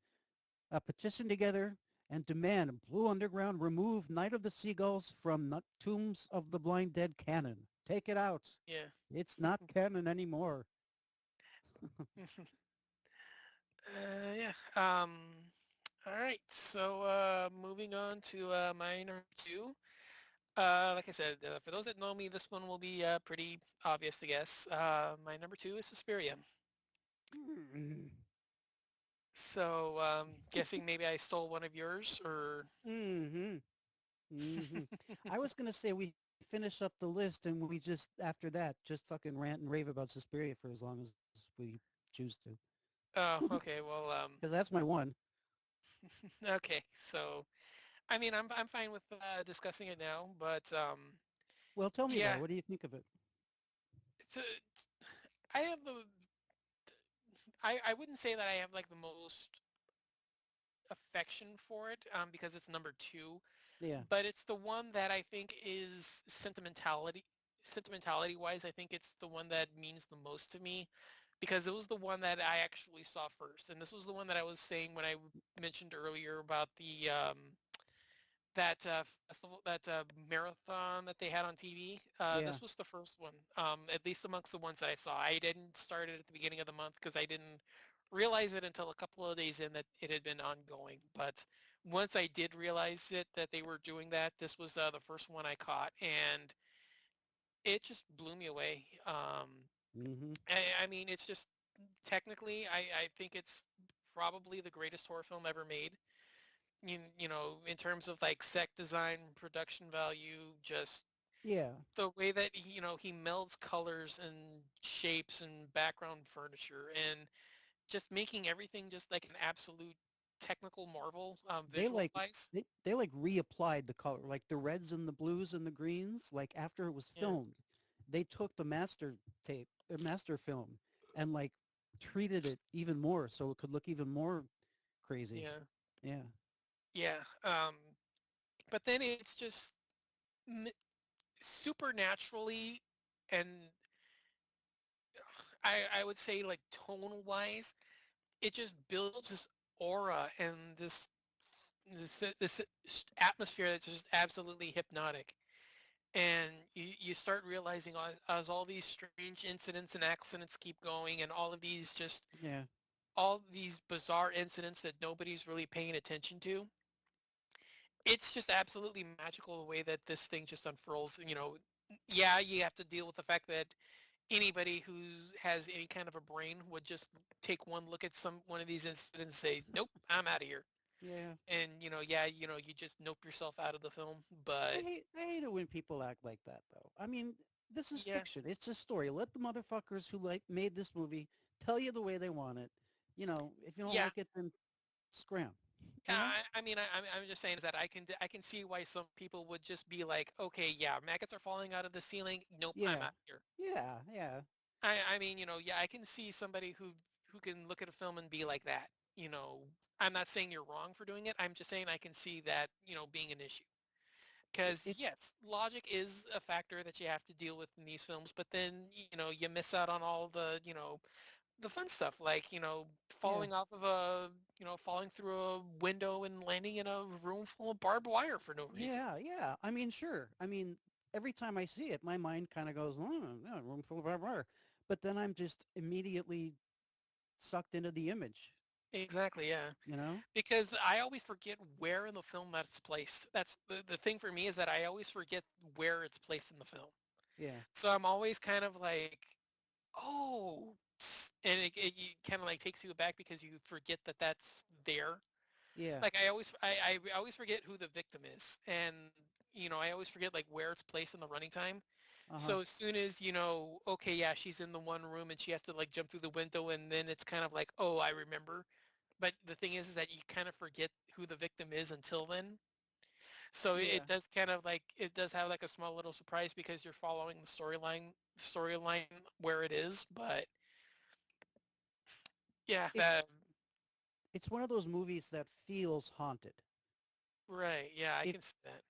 petition together and demand Blue Underground remove Night of the Seagulls from Tombs of the Blind Dead canon. Take it out. yeah. It's not canon anymore. Yeah. All right. So moving on to my number two. Like I said, for those that know me, this one will be pretty obvious to guess. My number two is Suspiria. So guessing maybe I stole one of yours, or Mm-hmm. Mm-hmm. I was gonna say we finish up the list and we just after that just fucking rant and rave about Suspiria for as long as we choose to, oh, okay. Well, because that's my one. okay. So I mean, I'm fine with discussing it now, but Well, tell me about yeah, it. What do you think of it? it's I have I wouldn't say that I have like the most affection for it because it's number two, Yeah. but it's the one that I think is sentimentality wise. I think it's the one that means the most to me because it was the one that I actually saw first, and this was the one that I was saying when I mentioned earlier about the that festival, that marathon that they had on TV. Yeah. This was the first one, at least amongst the ones that I saw. I didn't start it at the beginning of the month because I didn't realize it until a couple of days in that it had been ongoing. But once I did realize it that they were doing that, this was the first one I caught, and it just blew me away. Mm-hmm. I mean, it's just technically, I think it's probably the greatest horror film ever made. In terms of like set design, production value, just Yeah. the way that he melds colors and shapes and background furniture and just making everything just like an absolute technical marvel, They visual like wise. they like reapplied the color, like the reds and the blues and the greens. Like after it was Yeah, filmed, they took the master film, and like treated it even more so it could look even more crazy. yeah, Yeah. yeah. But then it's just m- supernaturally, and I would say like tone wise, it just builds this aura and this atmosphere that's just absolutely hypnotic. And you start realizing as all these strange incidents and accidents keep going, and Yeah. all these bizarre incidents that nobody's really paying attention to, it's just absolutely magical the way that this thing just unfurls. Yeah, you have to deal with the fact that anybody who has any kind of a brain would just take one look at one of these incidents and say, "Nope, I'm out of here." Yeah. And yeah, you just nope yourself out of the film. But I hate it when people act like that though. I mean, this is yeah, fiction. It's a story. Let the motherfuckers who like made this movie tell you the way they want it. If you don't yeah, like it, then scram. You know? I mean, I'm just saying is that I can see why some people would just be like, okay, yeah, maggots are falling out of the ceiling. Nope, I'm Yeah. out here. Yeah. Yeah. I mean, yeah, I can see somebody who can look at a film and be like that. I'm not saying you're wrong for doing it. I'm just saying I can see that, being an issue. Because It yes, logic is a factor that you have to deal with in these films, but then, you miss out on all the, the fun stuff like, yeah. falling off of falling through a window and landing in a room full of barbed wire for no reason. Yeah. Yeah. I mean, sure. I mean, every time I see it, my mind kind of goes, oh, yeah, room full of barbed wire. But then I'm just immediately sucked into the image, Exactly, yeah. you know? Because I always forget where in the film that's placed. That's the thing for me is that I always forget where it's placed in the film. Yeah. So I'm always kind of like, oh, and it kind of like takes you back because you forget that that's there. Yeah. Like I always forget who the victim is, and I always forget like where it's placed in the running time. Uh-huh. So as soon as okay, yeah, she's in the one room and she has to like jump through the window, and then it's kind of like, oh, I remember. But the thing is that you kind of forget who the victim is until then. So it Yeah. does kind of like it does have like a small little surprise because you're following the storyline where it is. But yeah, It's that it's one of those movies that feels haunted. right. Yeah, I It can see that.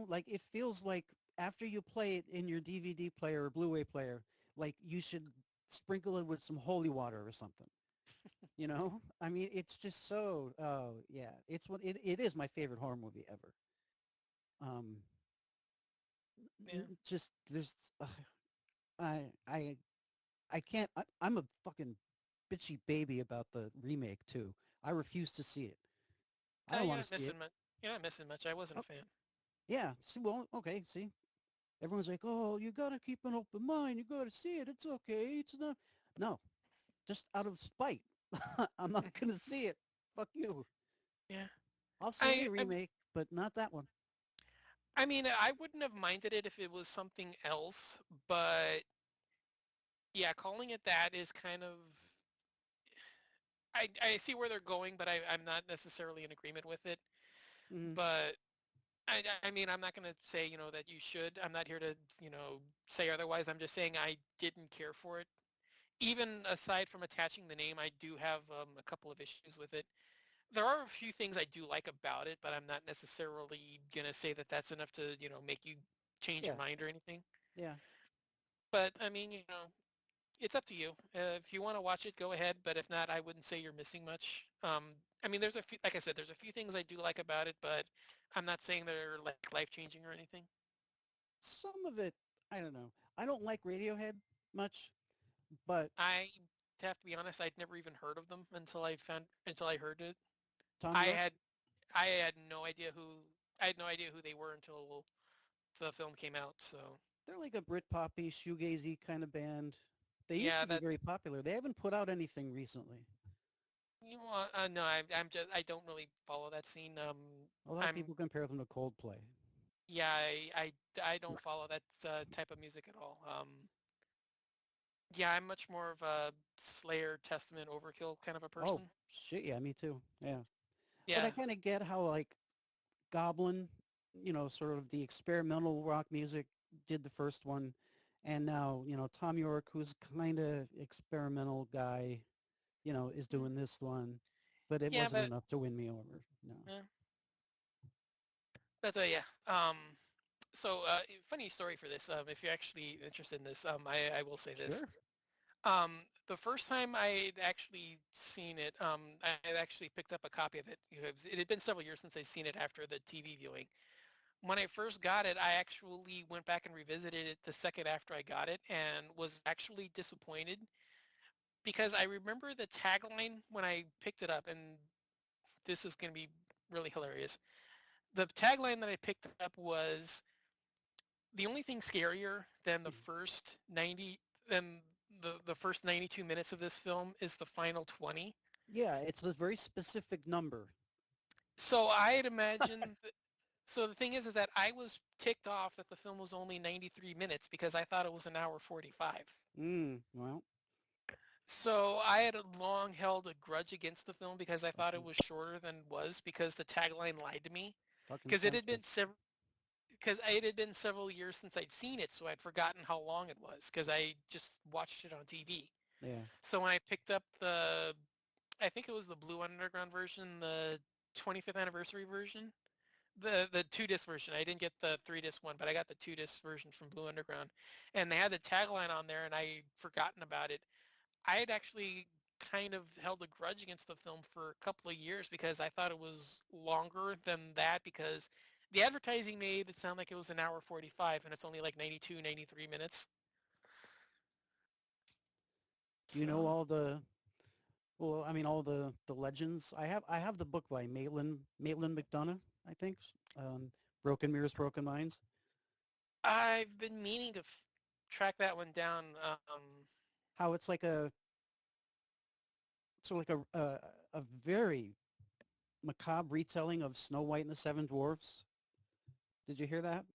like it feels like after you play it in your DVD player or Blu-ray player, like you should sprinkle it with some holy water or something. I mean, it's just so oh yeah, it is my favorite horror movie ever. Um Yeah. just there's I I I can't I'm a fucking bitchy baby about the remake too. I refuse to see it. I don't You're want not to see it. missing much. You're not missing much. I wasn't a Oh, fan. yeah. See, well, okay. See, everyone's like, "Oh, you gotta keep an open mind. You gotta see it. It's okay. It's not." No, just out of spite, I'm not gonna see it. Fuck you. Yeah. I'll see any I remake, but not that one. I mean, I wouldn't have minded it if it was something else, but yeah, calling it that is kind of I see where they're going, but I'm not necessarily in agreement with it. Mm, But I mean, I'm not going to say, that you should. I'm not here to, say otherwise. I'm just saying I didn't care for it. Even aside from attaching the name, I do have a couple of issues with it. There are a few things I do like about it, but I'm not necessarily going to say that that's enough to, make you change your yeah, mind or anything. yeah. But I mean, it's up to you. If you want to watch it, go ahead. But if not, I wouldn't say you're missing much. I mean, there's a few, like I said, there's a few things I do like about it, but I'm not saying they're like life changing or anything. Some of it, I don't know. I don't like Radiohead much, but I have to be honest, I'd never even heard of them until I heard it. Tom I York, had I had no idea who they were until the film came out. So they're like a Britpoppy, shoegazy kind of band. They used yeah, to be that very popular. They haven't put out anything recently. no, I don't really follow that scene. A lot of I'm people compare them to Coldplay. yeah, I don't follow that type of music at all. Yeah, I'm much more of a Slayer, Testament, Overkill kind of a Oh, person. shit, yeah, me too. Yeah. But I Yeah. kind of get how like Goblin, sort of the experimental rock music did the first one. And now, Tom York, who's kind of experimental guy, is Mm, doing this one. But it yeah, wasn't but enough to win me over. No. yeah, yeah. So funny story for this. If you're actually interested in this, I will say this. Sure. The first time I had actually seen it, I had actually picked up a copy of it. It had been several years since I'd seen it after the TV viewing. When I first got it, I actually went back and revisited it the second after I got it and was actually disappointed because I remember the tagline when I picked it up, and this is going to be really hilarious. The tagline that I picked up was the only thing scarier than the first 92 minutes of this film is the final 20. Yeah, it's a very specific number. So I had imagined so the thing is that I was ticked off that the film was only 93 minutes because I thought it was an hour 45. Well, So I had long held a grudge against the film because I thought it Fucking was shorter than it was because the tagline lied to me. fucking Because it had been censors. several because it had been several years since I'd seen it, so I'd forgotten how long it was because I just watched it on TV. Yeah. So when I picked up I think it was the Blue Underground version, the 25th anniversary version, the two disc version. I didn't get the three disc one, but I got the two disc version from Blue Underground, and they had the tagline on there, and I'd forgotten about it. I had actually kind of held a grudge against the film for a couple of years because I thought it was longer than that because the advertising made it sound like it was an hour 45 and it's only like 92, 93 minutes. Do you know So all the well, I mean all the legends? I have the book by Maitland McDonough, I think. Um, Broken Mirrors, Broken Minds. I've been meaning to track that one down. How it's like a sort of like a very macabre retelling of Snow White and the Seven Dwarfs. Did you hear that?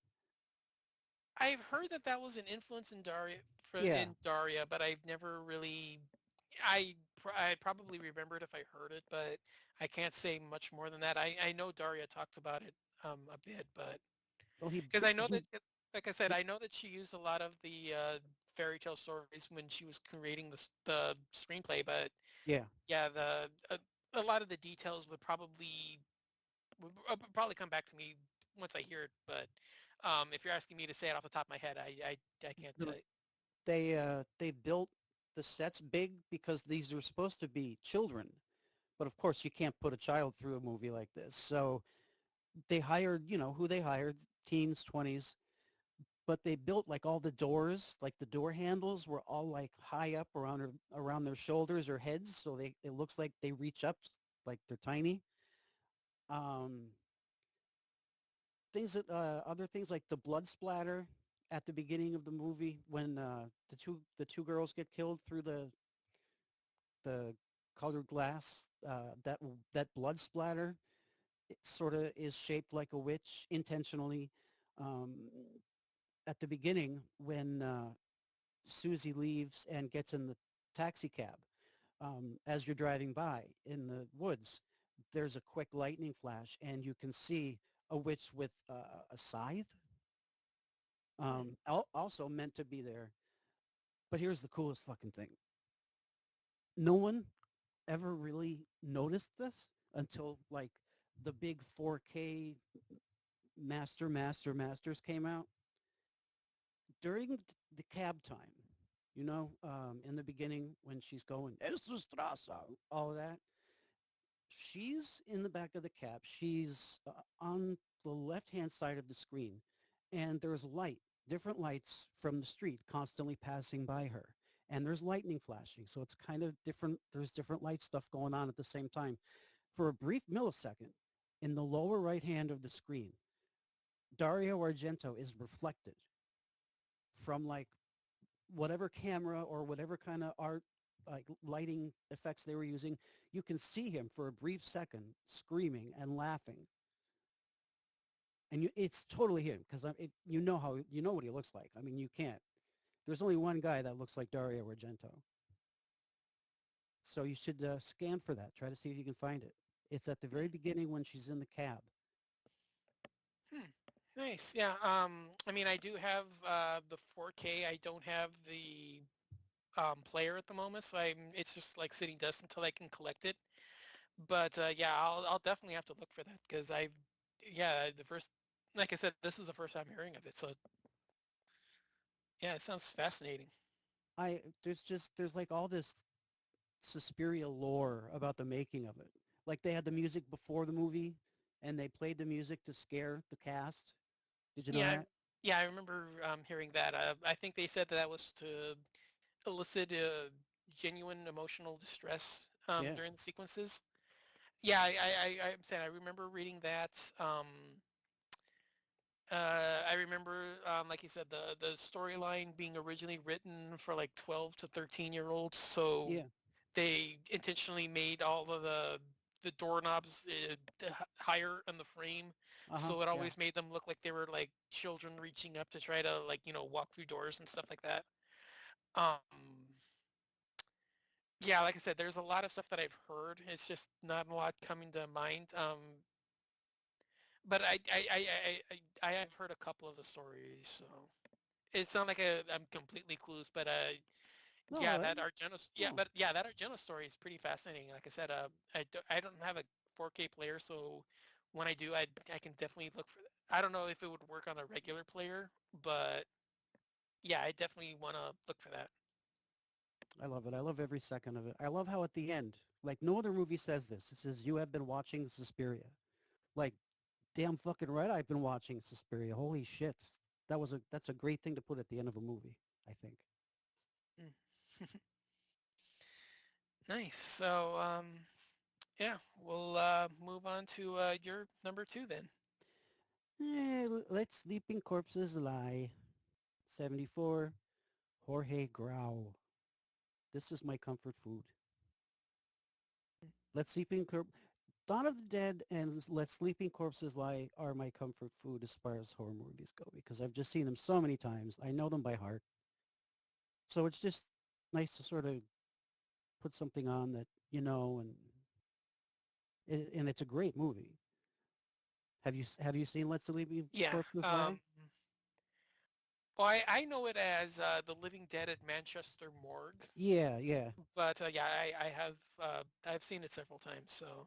I've heard that that was an influence Yeah. in Daria, but I've never really. I probably remember it if I heard it, but I can't say much more than that. I know Daria talks about it a bit, but Well, because I know he that, like I said, I know that she used a lot of the fairy tale stories when she was creating the screenplay. But yeah. yeah, a lot of the details would probably come back to me once I hear it. But if you're asking me to say it off the top of my head, I can't tell The- you. they built the sets big because these are supposed to be children, but of course you can't put a child through a movie like this. So they hired, who they hired, teens, 20s, but they built like all the doors, like the door handles were all like high up around their shoulders or heads, so it looks like they reach up like they're tiny. Um, things that other things like the blood splatter at the beginning of the movie when the two girls get killed through the colored glass, that blood splatter, it sort of is shaped like a witch intentionally. Um, at the beginning when Susie leaves and gets in the taxi cab, as you're driving by in the woods, there's a quick lightning flash and you can see a witch with a scythe, Hmm. also meant to be there. But here's the coolest fucking thing. No one ever really noticed this until like the big 4K masters came out. During the cab time, in the beginning when she's going, all of that, she's in the back of the cab. She's on the left-hand side of the screen, and there's different lights from the street constantly passing by her. And there's lightning flashing, so it's kind of different. There's different light stuff going on at the same time. For a brief millisecond, in the lower right hand of the screen, Dario Argento is reflected from like whatever camera or whatever kind of art, like lighting effects they were using. You can see him for a brief second screaming and laughing, and it's totally him because you know what he looks like. I mean, you can't. There's only one guy that looks like Dario Argento, so you should scan for that. Try to see if you can find it. It's at the very beginning when she's in the cab. Hmm. Nice. Yeah. I mean, I do have the 4K. I don't have the player at the moment, so it's just like sitting dust until I can collect it. But yeah, I'll definitely have to look for that because yeah, like I said, this is the first time hearing of it. So yeah, it sounds fascinating. There's like all this Suspiria lore about the making of it. Like they had the music before the movie, and they played the music to scare the cast. Did you know Yeah, that? yeah, I remember hearing that. I think they said that was to elicit genuine emotional distress Yeah. during the sequences. Yeah, I'm saying I remember reading that. I remember, like you said, the storyline being originally written for like 12 to 13-year-olds, so Yeah. they intentionally made all of the doorknobs higher in the frame, Uh-huh. so it Yeah. always made them look like they were like children reaching up to try to like walk through doors and stuff like that. Um, Yeah, like I said, there's a lot of stuff that I've heard. It's just not a lot coming to mind. But I have heard a couple of the stories, so it's not like I'm completely clueless. But No, yeah, that Argento, yeah, oh, but yeah, that Argento story is pretty fascinating. Like I said, I don't have a 4K player, so when I do, I can definitely look for that. I don't know if it would work on a regular player, but yeah, I definitely want to look for that. I love it. I love every second of it. I love how at the end, like no other movie says this. It says you have been watching Suspiria. Like damn fucking right, I've been watching Suspiria. Holy shit, that's a great thing to put at the end of a movie. I think. Mm. Nice. So yeah, we'll move on to your number two then. Let sleeping corpses lie. 74. Jorge Grau. This is my comfort food. Let sleeping corp. Dawn of the Dead and Let Sleeping Corpses Lie are my comfort food as far as horror movies go because I've just seen them so many times. I know them by heart. So it's just nice to sort of put something on that you know, and it's a great movie. Have you seen Let Sleeping Yeah. Corpses Lie? Well, I know it as the Living Dead at Manchester Morgue, Yeah, yeah. but yeah, I have I've seen it several times. So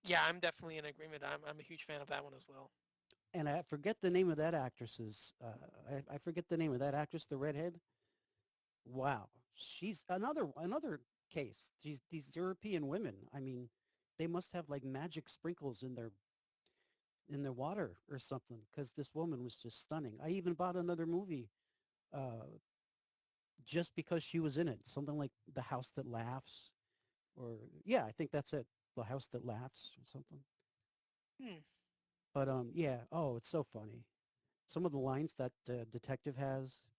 yeah, I'm definitely in agreement. I'm a huge fan of that one as well. And I forget the name of that actress's. I forget the name of that actress, the redhead. Wow, she's another case. These European women. I mean, they must have like magic sprinkles in their water or something because this woman was just stunning. I even bought another movie uh, just because she was in it. Something like The House That Laughs, or yeah, I think that's it. The House That Laughs or something. Hmm. But yeah. Oh, it's so funny. Some of the lines that detective has.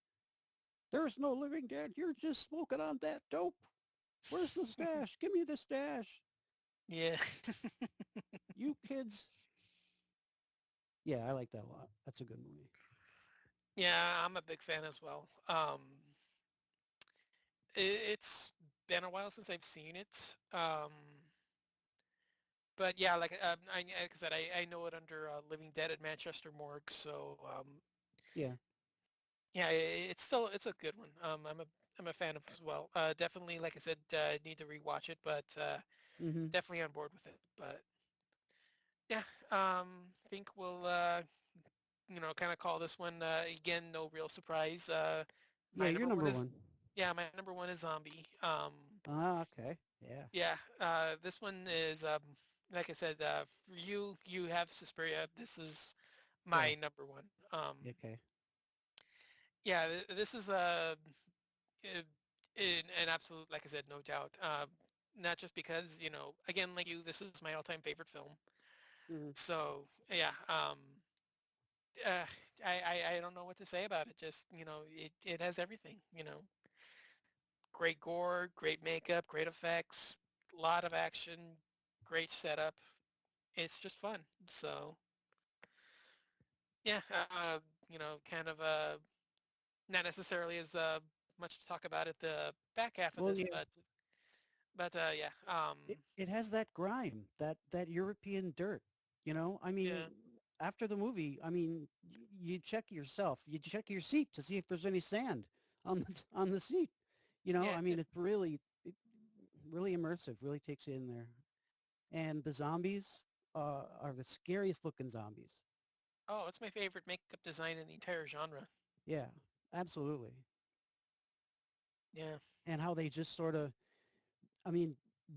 There's no living dead. You're just smoking on that dope. Where's the stash? Give me the stash. Yeah. You kids. Yeah, I like that a lot. That's a good movie. Yeah, I'm a big fan as well. It's been a while since I've seen it. But yeah, like I said, I know it under Living Dead at Manchester Morgue. So Yeah. yeah, it's a good one. I'm a fan of it as well. Definitely, like I said, need to rewatch it, but Mm-hmm. definitely on board with it. But yeah, think we'll kind of call this one again. No real surprise. Yeah, My you're number one number is one. yeah, my number one is Zombie. Ah, okay. Yeah. Yeah, this one is like I said, for you, you have Suspiria. This is Yeah. my number one. Okay. Yeah, this is uh, an absolute, like I said, no doubt. Not just because, again, like you, this is my all-time favorite film. Mm-hmm. So yeah, uh, I don't know what to say about it. Just it has everything. Great gore, great makeup, great effects, a lot of action, great setup. It's just fun. So yeah, kind of not necessarily as much to talk about at the back half of Well, this, yeah. but yeah, It has that grime, that European dirt. I mean, yeah, after the movie, I mean, you check yourself, you check your seat to see if there's any sand on the seat. yeah. I mean, it's really immersive. Really takes you in there. And the zombies are the scariest looking zombies. Oh, it's my favorite makeup design in the entire genre. Yeah, absolutely. Yeah, And how they just sort of, I mean,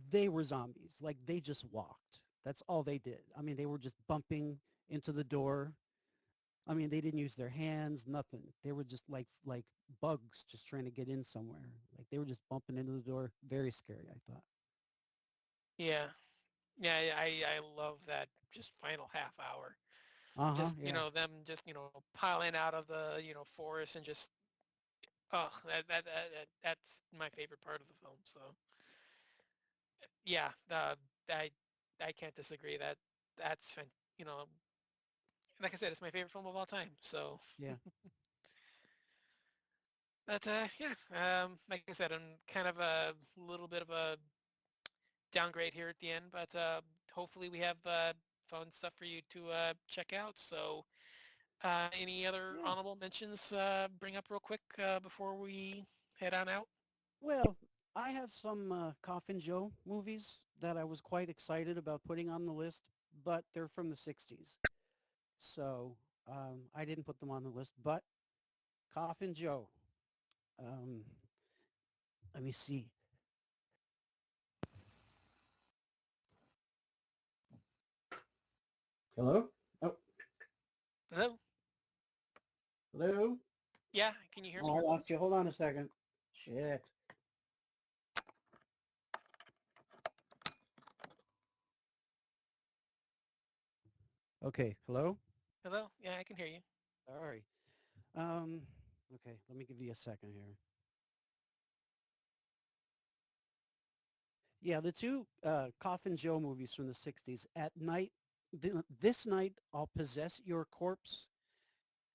they were zombies. Like they just walked. That's all they did. I mean, they were just bumping into the door. I mean, they didn't use their hands, nothing. They were just like bugs just trying to get in somewhere. Like they were just bumping into the door. Very scary, I thought. yeah, yeah. I love that just final half hour. Uh-huh, Just yeah. them just piling out of the forest and just oh that's my favorite part of the film. So yeah, I I can't disagree. That's like I said, it's my favorite film of all time. So Yeah. But yeah, like I said, I'm kind of a little bit of a downgrade here at the end, but hopefully we have fun stuff for you to check out. So any other Yeah. honorable mentions bring up real quick before we head on out? Well, I have some Coffin Joe movies that I was quite excited about putting on the list, but they're from the 60s. So I didn't put them on the list, but Coffin Joe. Um, let me see. Hello? Oh, Hello? hello? Yeah, can you hear Oh, me? I lost you. Hold on a second. Shit. Okay, hello? Hello? Yeah, I can hear you. Sorry. Um, okay, let me give you a second here. Yeah, the two Coffin Joe movies from the 60s. At night, this night, I'll possess your corpse,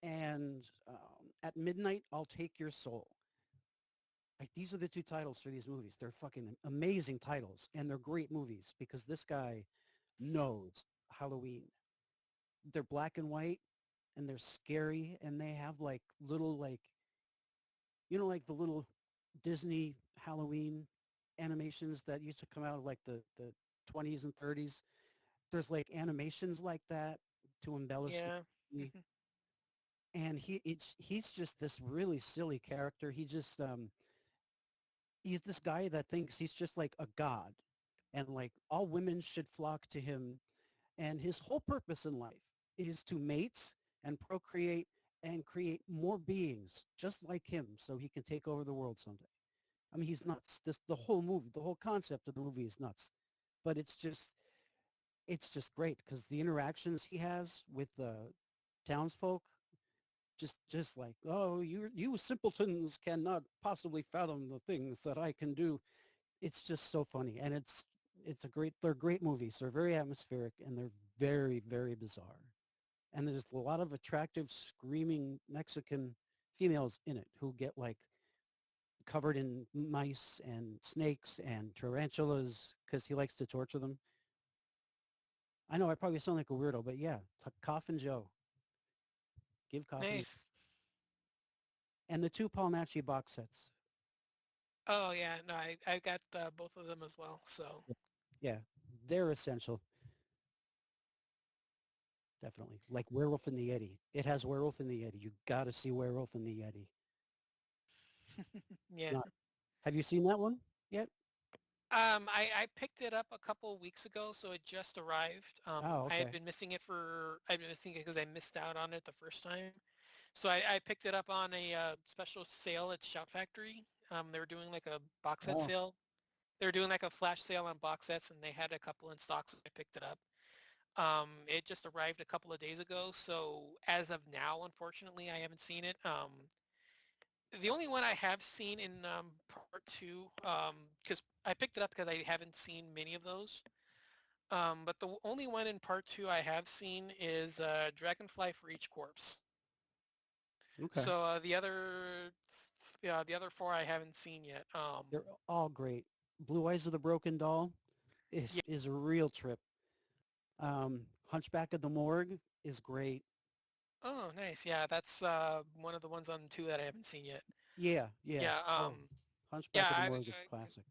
and at midnight, I'll take your soul. Like, these are the two titles for these movies. They're fucking amazing titles, and they're great movies because this guy knows Halloween. They're black and white, and they're scary, and they have like little like, like the little Disney Halloween animations that used to come out of like the 20s and 30s. There's like animations like that to embellish the Yeah. movie. And he's just this really silly character. He's this guy that thinks he's just like a god, and like all women should flock to him, and his whole purpose in life is to mate and procreate and create more beings just like him so he can take over the world someday. I mean, he's nuts. The whole movie, the whole concept of the movie is nuts, but it's just great because the interactions he has with the townsfolk, just like, oh, you simpletons cannot possibly fathom the things that I can do. It's just so funny, and they're great movies. They're very atmospheric, and they're very, very bizarre. And there's a lot of attractive, screaming Mexican females in it who get like covered in mice and snakes and tarantulas because he likes to torture them. I know I probably sound like a weirdo, but yeah, Coffin Joe. Give Coffin Joe. Nice. And the two Paul Naschy box sets. Oh yeah, no, I got both of them as well. So Yeah, they're essential. Definitely. Like Werewolf in the Yeti. It has Werewolf in the Yeti. You got to see Werewolf in the Yeti. yeah. Not, have you seen that one yet? I picked it up a couple weeks ago, so it just arrived. Oh, okay. I'd been missing it because I missed out on it the first time. So I picked it up on a special sale at Shout Factory. They were doing like a box set Oh, sale. They were doing like a flash sale on box sets, and they had a couple in stock, so I picked it up. It just arrived a couple of days ago, so as of now, unfortunately, I haven't seen it. The only one I have seen in part two, because I picked it up because I haven't seen many of those. But the only one in part two I have seen is Dragonfly for Each Corpse. okay. So the other four I haven't seen yet. They're all great. Blue Eyes of the Broken Doll Yeah. is a real trip. Hunchback of the Morgue is great. Oh, nice. Yeah, that's one of the ones on two that I haven't seen yet. Yeah, yeah. Yeah. Oh, Hunchback Yeah. of the Morgue is classic.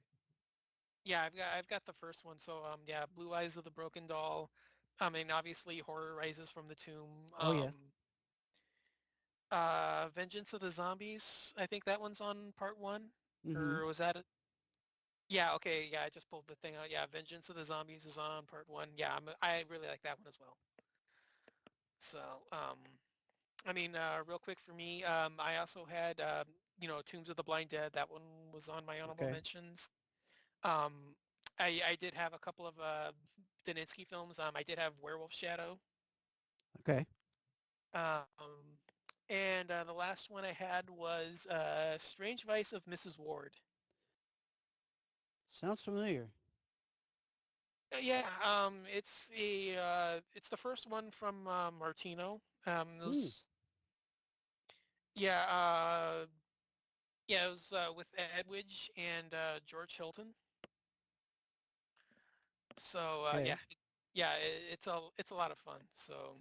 Yeah. I've got the first one. So yeah, Blue Eyes of the Broken Doll. I mean, obviously, Horror Rises from the Tomb. Oh, yes. Vengeance of the Zombies. I think that one's on part one, Mm-hmm. or was that it? Yeah. Okay. Yeah, I just pulled the thing out. Yeah, Vengeance of the Zombies is on part one. Yeah, I really like that one as well. So, I mean, real quick for me, I also had, Tombs of the Blind Dead. That one was on my honorable Okay. mentions. Um, I did have a couple of Daninsky films. I did have Werewolf Shadow. Okay. Um, and the last one I had was Strange Vice of Mrs. Ward. Sounds familiar. Yeah, it's the first one from Martino. Hmm. Yeah, Yeah, it was with Edwidge and George Hilton. So yeah, Okay. yeah, it's a lot of fun. So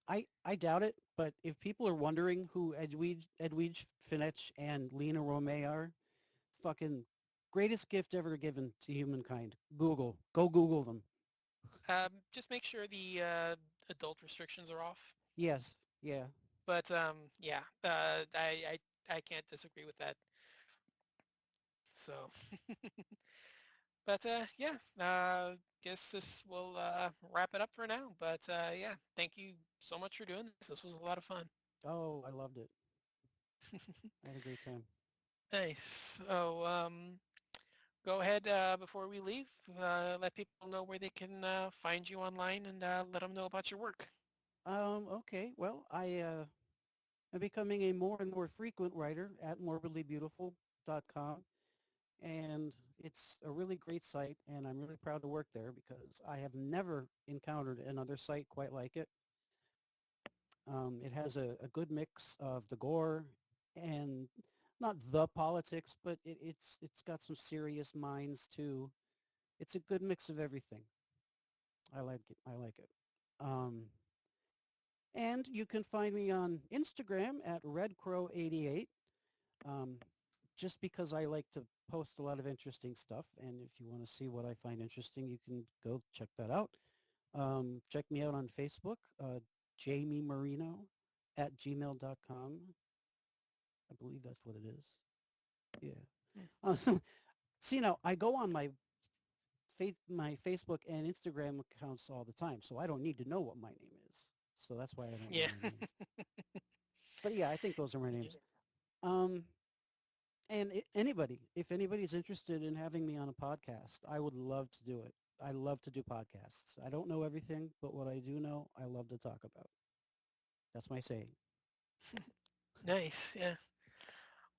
I doubt it, but if people are wondering who Edwidge Finch and Lena Romay are, fucking greatest gift ever given to humankind. Google. Go Google them. just make sure the adult restrictions are off. Yes. Yeah. But yeah, I can't disagree with that. So, but yeah, guess this will wrap it up for now. But yeah, thank you so much for doing this. This was a lot of fun. Oh, I loved it. I had a great time. Nice. So go ahead before we leave. Let people know where they can find you online and let them know about your work. Okay. Well, I'm becoming a more and more frequent writer at morbidlybeautiful.com, and it's a really great site, and I'm really proud to work there because I have never encountered another site quite like it. It has a good mix of the gore and not the politics, but it's got some serious minds too. It's a good mix of everything. I like it. I like it. Um, and you can find me on Instagram at redcrow88. Um, just because I like to post a lot of interesting stuff, and if you want to see what I find interesting, you can go check that out. Check me out on Facebook, Jamie Marino at gmail.com. I believe that's what it is. Yeah. So, I go on my Facebook and Instagram accounts all the time, so I don't need to know what my name is. So that's why I don't give Yeah. my names. But yeah, I think those are my names. Um, and anybody, if anybody's interested in having me on a podcast, I would love to do it. I love to do podcasts. I don't know everything, but what I do know, I love to talk about. That's my saying. Nice. Yeah.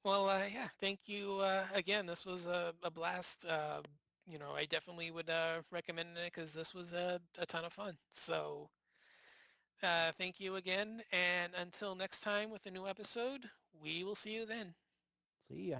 Well, yeah, thank you again. This was a blast. I definitely would recommend it because this was a ton of fun. So thank you again. And until next time with a new episode, we will see you then. See ya.